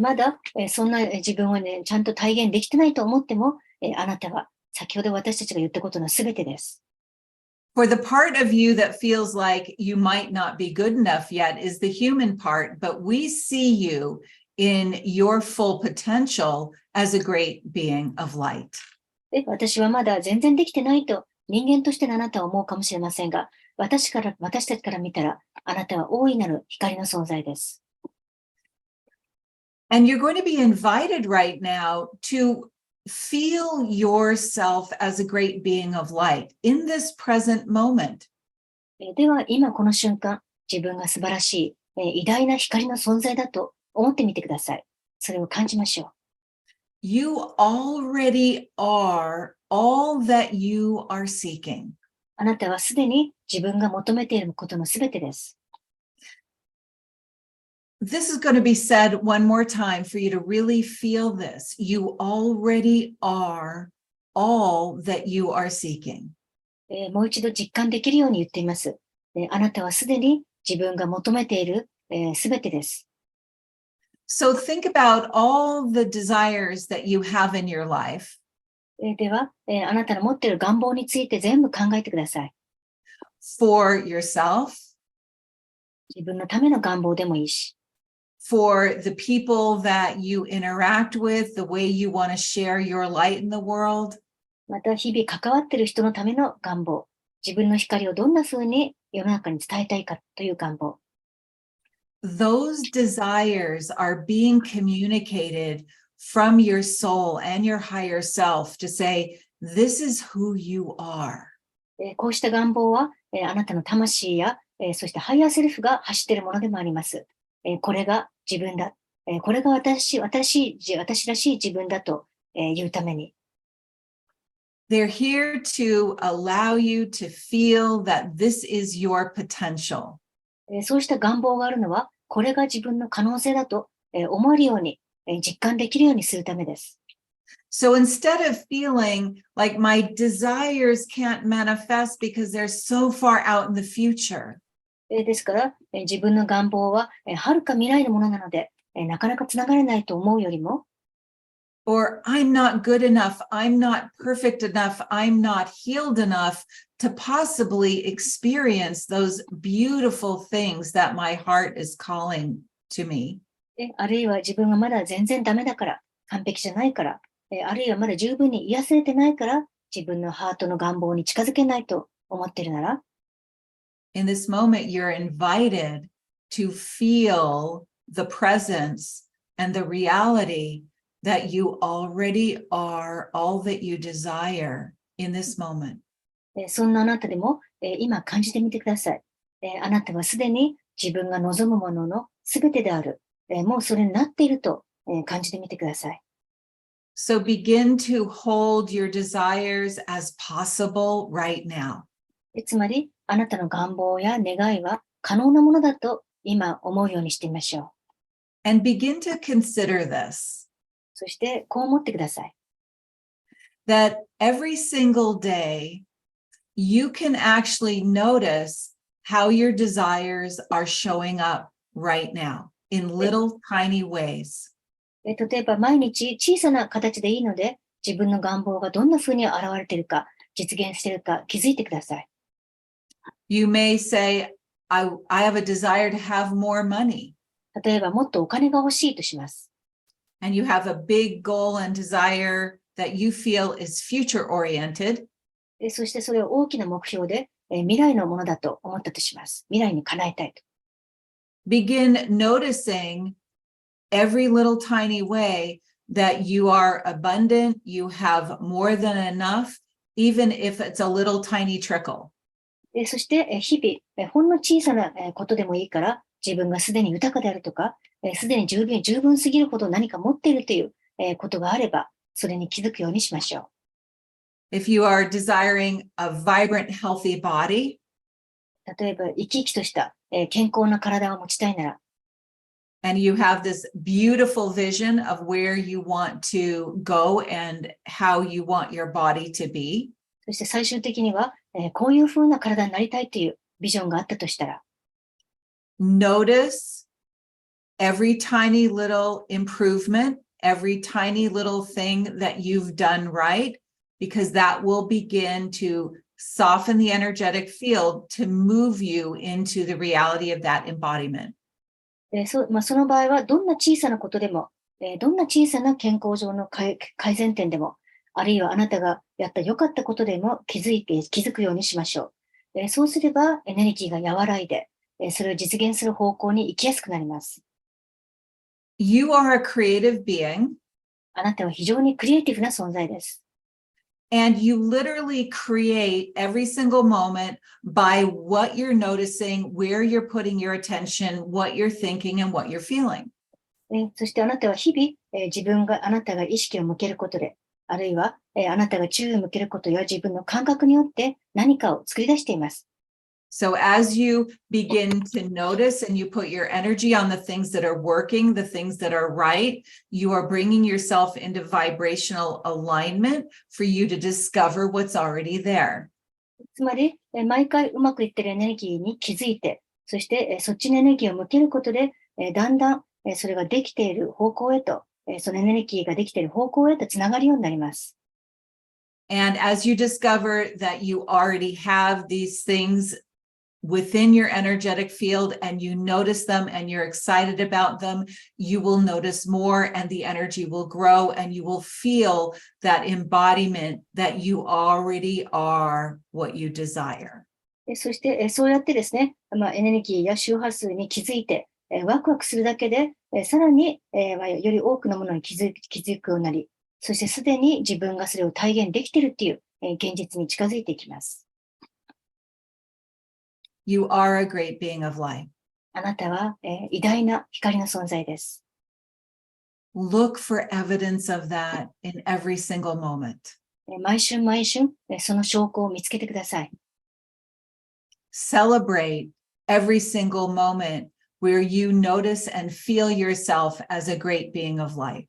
B: まだ、そんな自分をね、ちゃんと体現できてないと思っても、あなたは先ほど私たちが言ったことのすべてです。
A: For the part of you that feels like you might not be good enough yet is the human part, but we see you in your full potential as a great being of light.
B: 私はまだ全然できてないと人間としてのあなたは思うかもしれませんが、私たちから見たら、あなたは大いなる光の存在です。
A: And you're going to be invited right now to feel yourself as a great being of light in this present moment.
B: では、今この瞬間、自分が素晴らしい、偉大な光の存在だと思ってみてください。それを感じましょう。
A: You already are all that you are seeking.
B: あなたはすでに自分が求めていることのすべてです。
A: This is going to be said one more time for you to really feel this. You already are all that you are seeking.
B: もう一度実感できるように言っています。あなたはすでに自分が求めているすべてです。
A: So think about all the desires that you have in your life.
B: では、あなたの持っている願望について全部考えてください。
A: For yourself,
B: 自分のための願望でもいいし、
A: for the people that you interact with, the way you want to share your light in the world.
B: また日々関わっている人のための願望、自分の光をどんな風に世の中に伝えたいかという願望。
A: Those desires are being communicated from your soul and your higher self to say, this is who you are.
B: こうした願望は、あなたの魂や、そしてハイヤーセルフが発しているものでもあります。これが自分だ。これが私らしい自分だと、言うために。
A: They're here to allow you to feel that this is your potential.
B: そうした願望があるのは、これが自分の可能性だと、思えるように、実感できるようにするためです。
A: So instead of feeling like my desires can't manifest because they're so far out in the future,
B: ですから、自分の願望は、遥か未来のものなので、なかなかつながれないと思うよりも、
A: or I'm not good enough, I'm not perfect enough, I'm not healed enough to possibly experience those beautiful things that my heart is calling to me.
B: あるいは自分がまだ全然ダメだから、完璧じゃないから、あるいはまだ十分に癒されてないから、自分のハートの願望に近づけないと思っているなら、
A: In this moment, you're invited to feel the presence and the reality that you already are all that you desire in this moment.
B: そんなあなたでも、今感じてみてください。あなたはすでに自分が望むもののすべてである。もうそれになっていると、感じてみてください。
A: So begin to hold your desires as possible right now.
B: つまり、あなたの願望や願いは可能なものだと今思うようにしてみましょう。
A: And begin to consider this,
B: そしてこう思ってください。
A: that every single day, you can actually notice how your desires are showing up right now in little tiny ways.
B: 例えば毎日小さな形でいいので、自分の願望がどんな風に現れているか、実現しているか気づいてください。
A: You may say, I have a desire to have more money.
B: 例えばもっとお金が欲しいとします。
A: And you have a big goal and desire that you feel is future oriented.
B: そしてそれを大きな目標で、未来のものだと思ったとします。未来に叶えたいと。
A: Begin noticing every little tiny way that you are abundant, you have more than enough, even if it's a little tiny trickle.
B: そして日々、ほんの小さなことでもいいから、自分がすでに豊かであるとか、すでに十分すぎるほど何か持っているということがあれば、それに気づくようにしましょう。
A: If you are desiring a vibrant, healthy body,
B: 例えば生き生きとした健康な体を持ちたいなら、
A: and you have this beautiful vision of where you want to go and how you want your body to be,
B: そして最終的には、こういう風な体になりたいというビジョンがあったとしたら、
A: notice every tiny little improvement, every tiny little thing that you've done right, because that will begin to soften the energetic field to move you into the reality of that embodiment.
B: その場合はどんな小さなことでも、どんな小さな健康上の改善点でも、あるいはあなたがやった良かったことでも気づくようにしましょう。そうすればエネルギーが和らいで、それを実現する方向に行きやすくなります。
A: You are a creative being,
B: あなたは非常にクリエイティブな存在です。
A: and you literally create every single moment by what you're noticing, where you're putting your attention, what you're thinking, and what you're feeling.
B: そしてあなたは日々、あなたが意識を向けることで、あるいは、あなたが注意を向けることや自分の感覚によって何かを作り出しています。
A: So as you begin to notice and you put your energy on the things that are working, the things that are right, you are bringing yourself into vibrational alignment for you to discover what's already there.
B: つまり、毎回うまくいっているエネルギーに気づいて、そしてそっちのエネルギーを向けることで、だんだんそれができている方向へと、そのエネルギーができている方向へとつながるようになります。
A: And as you discover that you already have these things within your energetic field and you notice them and you're excited about them, you will notice more and the energy will grow and you will feel that embodiment that you already are what you desire.
B: そして、そうやってですね、エネルギーや周波数に気づいて、ワクワクするだけで、さらに、より多くのものに気づくようになり、そしてすでに自分がそれを体現できているっていう、現実に近づいていきます。
A: You are a great being of light.
B: あなたは、偉大な光の存在です。
A: Look for evidence of that in every single moment.
B: 毎春、その証拠を見つけてください。
A: Celebrate every single moment where you notice and feel yourself as a great being of light.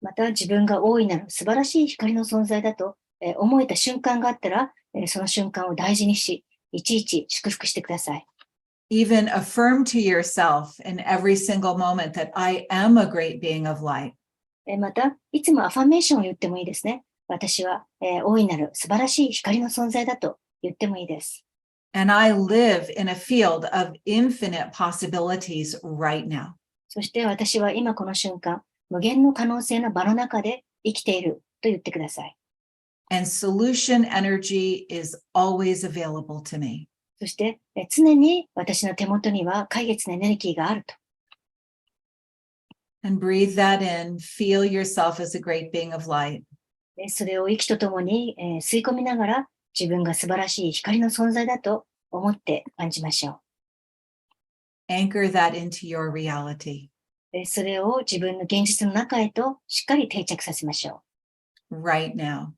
B: また自分が大いなる素晴らしい光の存在だと、思えた瞬間があったら、その瞬間を大事にし、いちいち祝福してください。
A: Even affirm to yourself in every single moment that I am a great being of light.
B: また、いつもアファメーションを言ってもいいですね。私は、大いなる素晴らしい光の存在だと言ってもいいです。
A: And I live in a field of infinite possibilities right now.
B: そして私は今この瞬間、無限の可能性の場の中で生きていると言ってください。
A: And solution energy is always available to me.
B: そして、常に私の手元には解決のエネルギーがあると。
A: And breathe that in. Feel yourself as a great being of light.
B: それを息とともに、吸い込みながら自分が素晴らしい光の存在だと思って感じましょ
A: う。Anchor that into your reality.
B: それを自分の現実の中へとしっかり定着させましょう。
A: right now,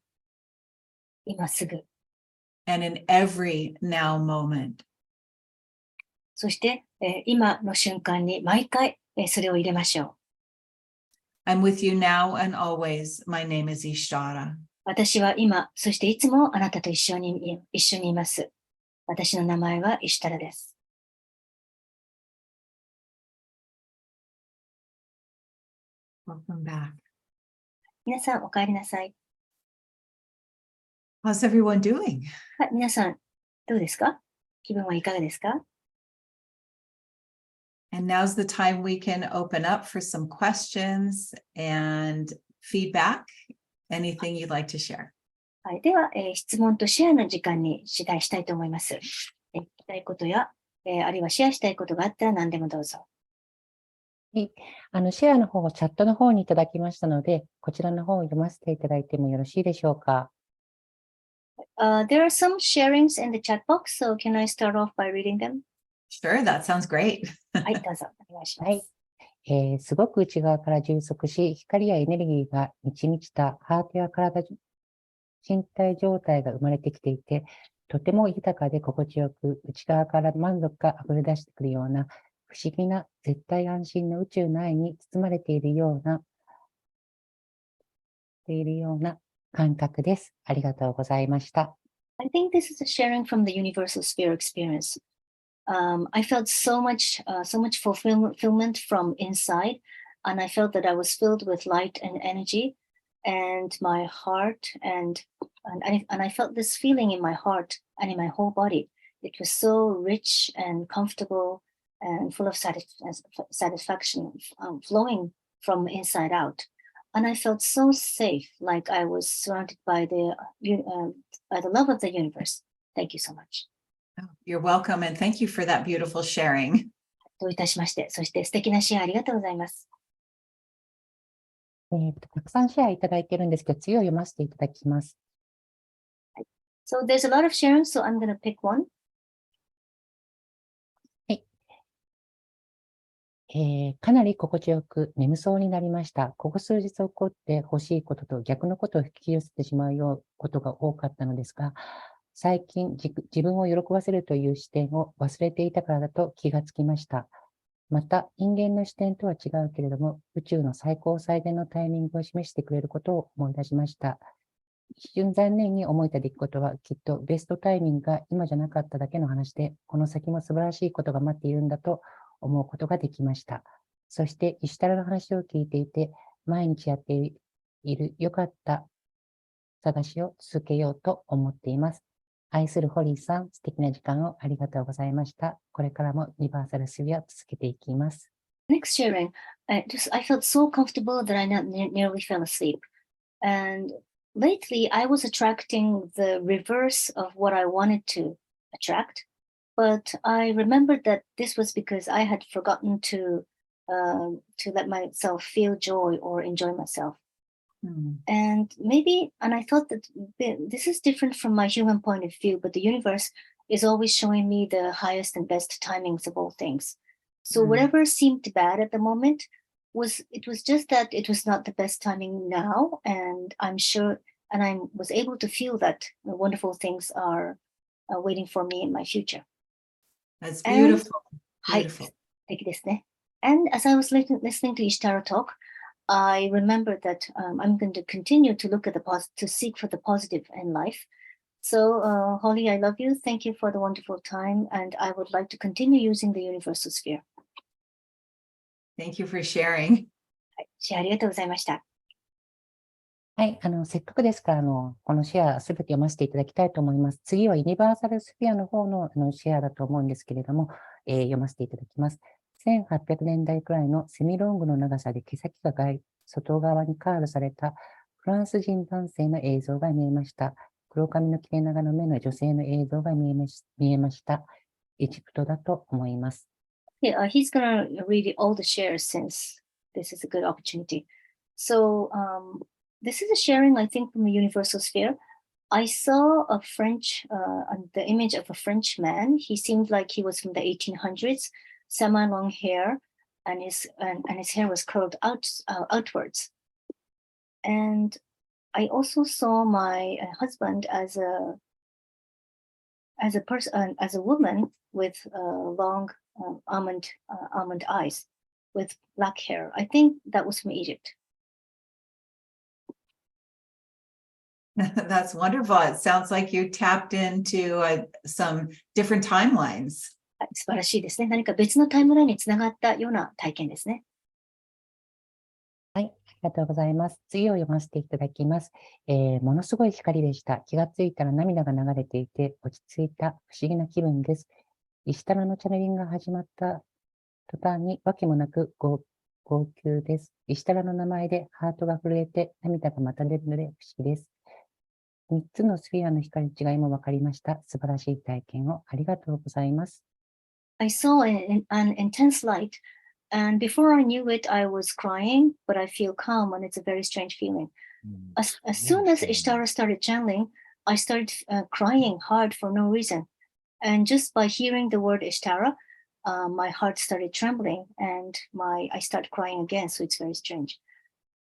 B: 今すぐ。
A: and in every now moment.
B: そして、今の瞬間に毎回、それを入れましょう。
A: I'm with you now and always. My name is Ishtara.
B: 私は今、そしていつもあなたと一緒にいます。私の名前はイシタラです。
A: Welcome back.
B: 皆さん、お帰りなさい。
A: How's everyone doing?
B: はい、皆さん、どうですか？気分はいかがですか？
A: And now's the time we can open up for some questions and feedback. Anything you'd like to share?
B: はい、では、質問とシェアの時間にしたいと思います。聞きたいことや、あるいはシェアしたいことがあったら何でもどうぞ。
C: はい、シェアの方をチャットの方にいただきましたので、こちらの方を読ませていただいてもよろしいでしょうか。
B: There are some sharings in the chat box, so can I start off by reading them?
A: Sure, that sounds great.
B: はい、どうぞお願いします。
C: はい。すごく内側から充足し、光やエネルギーが満ち満ちたハートや体、身体状態が生まれてきていて、とても豊かで心地よく、内側から満足が溢れ出してくるような、不思議な絶対安心の宇宙の愛に包まれているような感覚です。ありがとうございました。
B: I think this is a sharing from the universal sphere experience. I felt so much fulfillment from inside, and I felt that I was filled with light and energy, and my heart, and I felt this feeling in my heart and in my whole body. It was so rich and comfortable and full of satisfaction, flowing from inside out. And I felt so safe, like I was surrounded by the love of the universe. Thank you so much.
A: You're welcome, and thank you for that beautiful sharing.
B: どういたしまして、そして素敵なシェアありがとうございます。
C: たくさんシェアいただいているんですけど、次を読ませていただきます。
B: So there's a lot of sharing, so I'm going to pick one.
C: かなり心地よく眠そうになりました。ここ数日起こって欲しいことと逆のことを引き寄せてしまうようなことが多かったのですが、最近自分を喜ばせるという視点を忘れていたからだと気がつきました。また、人間の視点とは違うけれども、宇宙の最高最善のタイミングを示してくれることを思い出しました。一瞬残念に思えた出来事は、きっとベストタイミングが今じゃなかっただけの話で、この先も素晴らしいことが待っているんだと思うことができました。そして、イシタラの話を聞いていて、毎日やっている良かった探しを続けようと思っています。愛するホリーさん、素敵な時間をありがとうございました。これからもユニバーサルスフィアを続けていきます。
B: Next sharing, I felt so comfortable that I nearly fell asleep. And lately, I was attracting the reverse of what I wanted to attract. But I remembered that this was because I had forgotten to let myself feel joy or enjoy myself. And I thought that this is different from my human point of view, but the universe is always showing me the highest and best timings of all things. So whatever seemed bad at the moment was just that it was not the best timing now. And I'm sure, and I was able to feel that wonderful things are waiting for me in my future.
A: That's beautiful.
B: Beautiful. 素敵ですね。And as I was listening to Ishtara talk, I remembered that I'm going to continue to look at to seek for the positive in life. So, Holly, I love you. Thank you for the wonderful time. And I would like to continue using the universal sphere.
A: Thank you for sharing.
B: シェアありがとうございました。
C: はい、せっかくですから、このシェアすべて読ませていただきたいと思います。次はユニバーサルスフィアの方のシェアだと思うんですけれども、読ませていただきます。1800年代くらいのセミロングの長さで毛先が外側にカールされたフランス人男性の映像が見えました。黒髪の切れ長の目の女性の映像が見えました。エジプトだと思います。
B: Yeah, he's going to read all the shares since this is a good opportunity. So, this is a sharing, I think, from the universal sphere. I saw the image of a French man. He seemed like he was from the 1800s, semi-long hair, and his hair was curled outwards. And I also saw my husband as a person, as a woman with long almond eyes, with black hair. I think that was from Egypt.
A: That's wonderful. It sounds like you tapped into some different timelines.
B: はい、素晴らしいですね。何か別のタイムラインにつながったような体験ですね。
C: はい、ありがとうございます。次を読ませていただきます。ものすごい光でした。気がついたら涙が流れていて、落ち着いた不思議な気分です。イシタラのチャネリングが始まった途端に訳もなく号泣です。イシタラの名前でハートが震えて涙がまた出るので不思議です。3つのスフィアの光の違いも分かりました。素晴らしい体験をありがとうございます。
B: I saw an intense light, and before I knew it, I was crying, but I feel calm, and it's a very strange feeling. As soon as Ishtara started channeling, I started crying hard for no reason. And just by hearing the word Ishtara, my heart started trembling, and I started crying again, so it's very strange.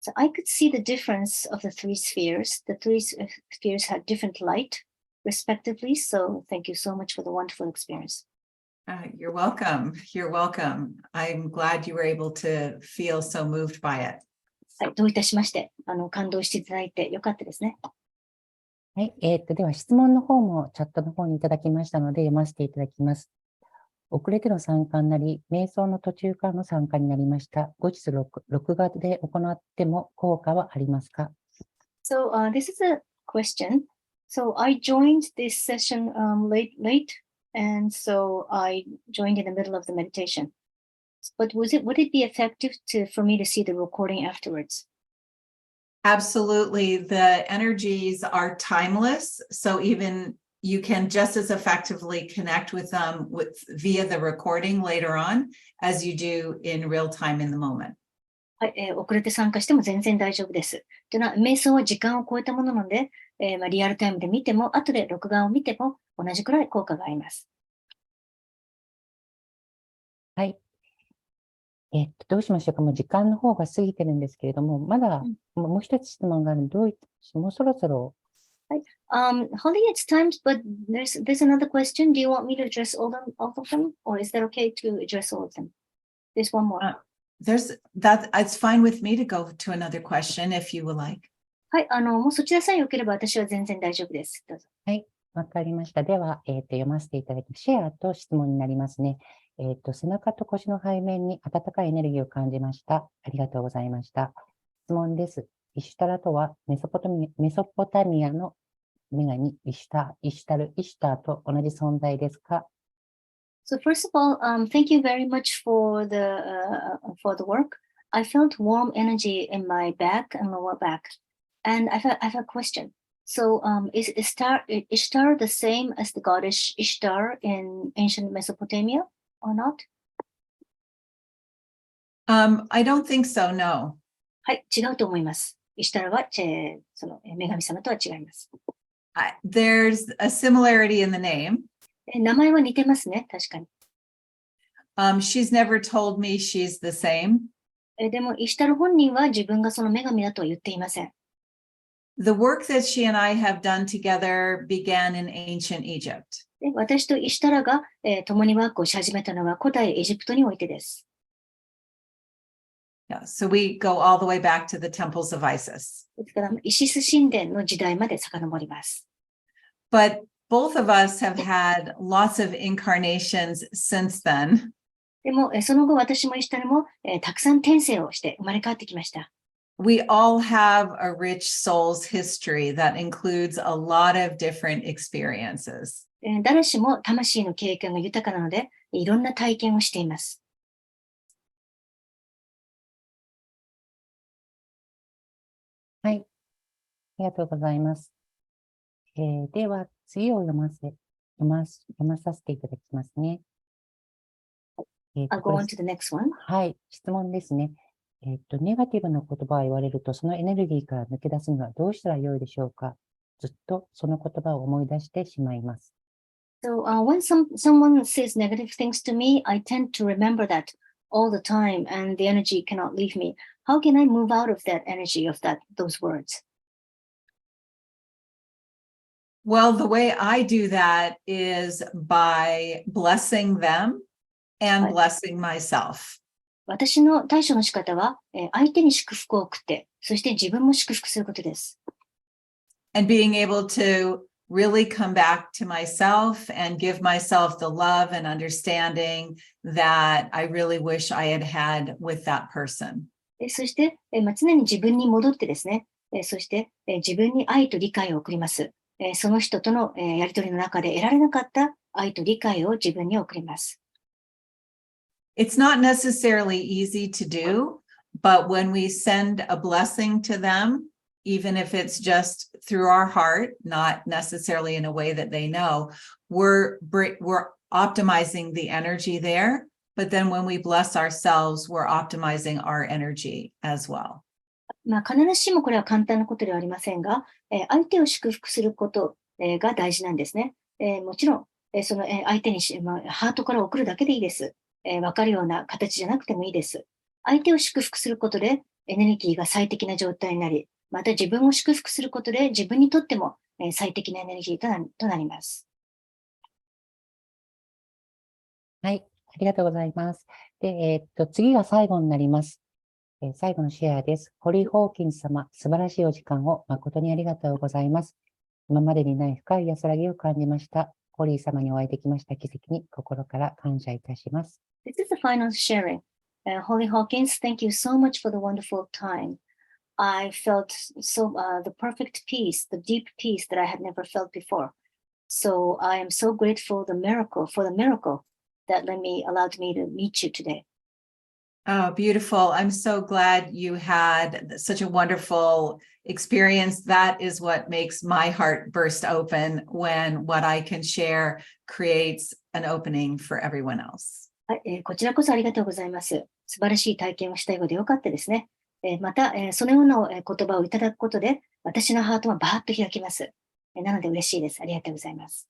B: So I could see the difference of the three spheres. The three spheres had different light, respectively, so thank you so much for the wonderful experience.
A: You're welcome. You're welcome. I'm glad you were able to feel so moved by it.
B: はい、どういたしまして、感動していただいてよかったですね。
C: はい、では質問の方もチャットの方にいただきましたので読ませていただきます。遅れての参加になり、瞑想の途中からの参加になりました。後日録画で行っても効果はありますか？
B: So this is a question. So I joined this session late, and so I joined in the middle of the meditation. But would it be effective for me to see the recording afterwards?
A: Absolutely. The energies are timeless. So even you can just as effectively connect with them via the recording later on as you do in real time in the moment.
B: はい、遅れて参加しても全然大丈夫です。というのは、瞑想は時間を超えたものなので、リアルタイムで見ても、後で録画を見ても同じくらい効果があります。
C: はい。どうしましょうか。もう時間の方が過ぎてるんですけれども、まだもう一つ質問があるので、もうそろそろ。
B: はい。Holly, it's time, but there's another question. Do you want me to address all of them, or is that okay to address all of them? There's one more.
A: It's fine with me to go to another question if you would like.
B: はい、もうそちらさえ良ければ私は全然大丈夫です。どうぞ。
C: はい、わかりました。では、読ませていただきます。シェアと質問になりますね。背中と腰の背面に温かいエネルギーを感じました。ありがとうございました。質問です。イシュタラとはメソポタミアの女神イシターと同じ存在ですか？
B: So first of all, thank you very much for the work. I felt warm energy in my back and lower back, and I have a question. So, is Ishtar the same as the goddess Ishtar in ancient Mesopotamia or not?
A: I don't think so, no.
B: はい、違うと思います。イシュタラは、その女神様とは違います。
A: There's a similarity in the name.
B: 名前は似てますね、確かに。
A: She's never told me she's the same.
B: でも、イシュタル本人は自分がその女神だとは言っていません。
A: The work that she and I have done together began in ancient Egypt.
B: で私とイシュタラが、共にワークをし始めたのは古代エジプトにおいてです。
A: Yeah, so we go all the way back to the temples of Isis.
B: ですから、イシス神殿の時代まで遡ります。
A: But both of us have had lots of incarnations since then.
B: でも、その後私もイシュタルも、たくさん転生をして生まれ変わってきました。
A: We all have a rich soul's history that includes a lot of different experiences.
B: 誰しも魂の経験が豊かなので、いろんな体験をしています。
C: はい。ありがとうございます。では、次を読まさせていただきますね。
B: I'll go on to the next one.
C: はい、質問ですね。ネガティブな言葉を言われると、そのエネルギーから抜け出すにはどうしたらよいでしょうか？ずっとその言葉を思い出してしまいます。
B: So, when someone says negative things to me, I tend to remember that all the time, and the energy cannot leave me. How can I move out of that energy of those words?
A: Well, the way I do that is by blessing them and
B: Right.
A: blessing myself.
B: 私の対処の仕方は、相手に祝福を送って、そして自分も祝福することです。
A: And being able to really come back to myself and give myself the love and understanding that I really wish I had had with that person.
B: そして、常に自分に戻ってですね、そして、自分に愛と理解を送ります。その人との、やりとりの中で得られなかった愛と理解を自分に送ります。
A: It's not necessarily easy to do, but when we send a blessing to them, even if it's just through our heart, not necessarily in a way that they know, we're optimizing the energy there. But then when we bless ourselves, we're optimizing our energy as well.
B: 必ずしもこれは簡単なことではありませんが、相手を祝福すること、が大事なんですね。もちろん、その、相手にハートから送るだけでいいです。わかるような形じゃなくてもいいです。相手を祝福することでエネルギーが最適な状態になり、また自分を祝福することで自分にとっても、最適なエネルギーとなります。
C: はい、ありがとうございます。で、次が最後になります。最後のシェアです。ホリー・ホーキンズ様、素晴らしいお時間を誠にありがとうございます。今までにない深い安らぎを感じました。ホリー様にお会いできました奇跡に心から感謝いたします。
B: This is the final sharing. Holly Hawkins, thank you so much for the wonderful time. I felt the perfect peace, the deep peace that I had never felt before. So I am so grateful for the miracle that allowed me to meet you today.
A: Oh, beautiful. I'm so glad you had such a wonderful experience. That is what makes my heart burst open when what I can share creates an opening for everyone else.
B: はい、こちらこそありがとうございます。素晴らしい体験をしたようでよかったですね。また、そのような言葉をいただくことで、私のハートはバーッと開きます。なので嬉しいです。ありがとうございます。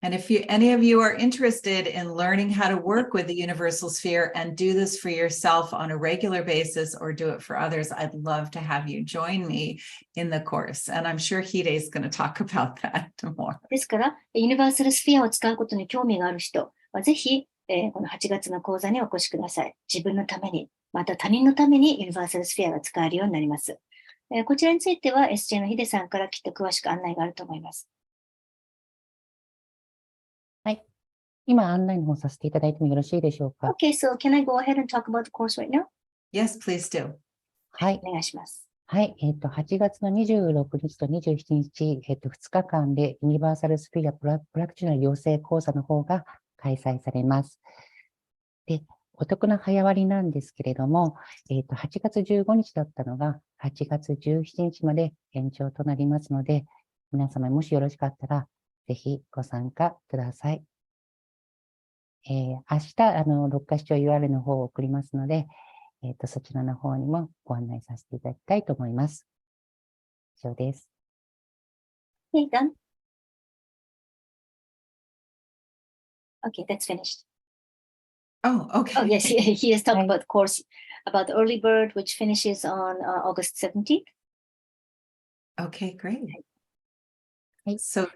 A: And if any of you are interested in learning how to work with the universal sphere and do this for yourself on a regular basis or do it for others, I'd love to have you join me in the course. And I'm sure Hide is going to talk about that more.
B: ですから、ユニバーサルスフィアを使うことに興味がある人は、ぜひ、この8月の講座にお越しください。自分のために、また他人のためにユニバーサルスフィアが使えるようになります。こちらについては SJ のヒデさんからきっと詳しく案内があると思います。
C: はい。今、案内の方させていただいてもよろしいでしょうか。
B: Okay, so can I go ahead and talk about the course right now?
A: Yes, please do.
C: はい。
B: お願いします。
C: はい。8月の26日と27日、2日間でユニバーサルスフィアプラクチュナル養成講座の方が開催されます。で、お得な早割なんですけれども、8月15日だったのが8月17日まで延長となりますので、皆様もしよろしかったら、ぜひご参加ください。明日、6カ視聴 URL の方を送りますので、そちらの方にもご案内させていただきたいと思います。以上です。
B: Okay, done. Okay, that's finished.
A: Oh, okay.
B: Oh, yes, he has talked about the course, about the early bird, which finishes on August 17th.
A: Okay, great.
C: Okay.
A: So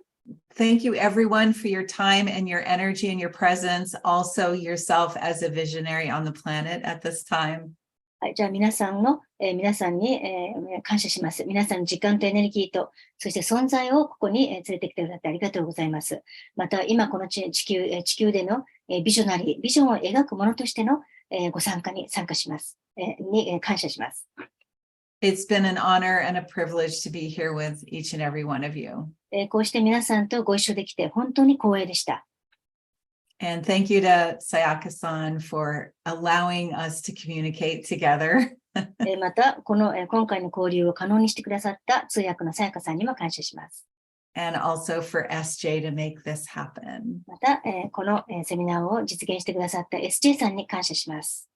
A: thank you everyone for your time and your energy and your presence, also yourself as a visionary on the planet at this time.
B: はい、じゃあ皆さんに、感謝します。皆さんの時間とエネルギーと、そして存在をここに、連れてきてくださってありがとうございます。また今この地球での、ビジョンを描くものとしての、ご参加に参加します。感謝します。
A: It's been an honor and a privilege to be here with each and every one of you.
B: こうして皆さんとご一緒できて本当に光栄でした。
A: And thank you to Sayaka-san for allowing us to communicate together.
B: また、今回の交流を可能にしてくださった通訳のさやかさんにも感謝します。
A: And also for SJ to make this happen.
B: また、このセミナーを実現してくださった SJ さんに感謝します。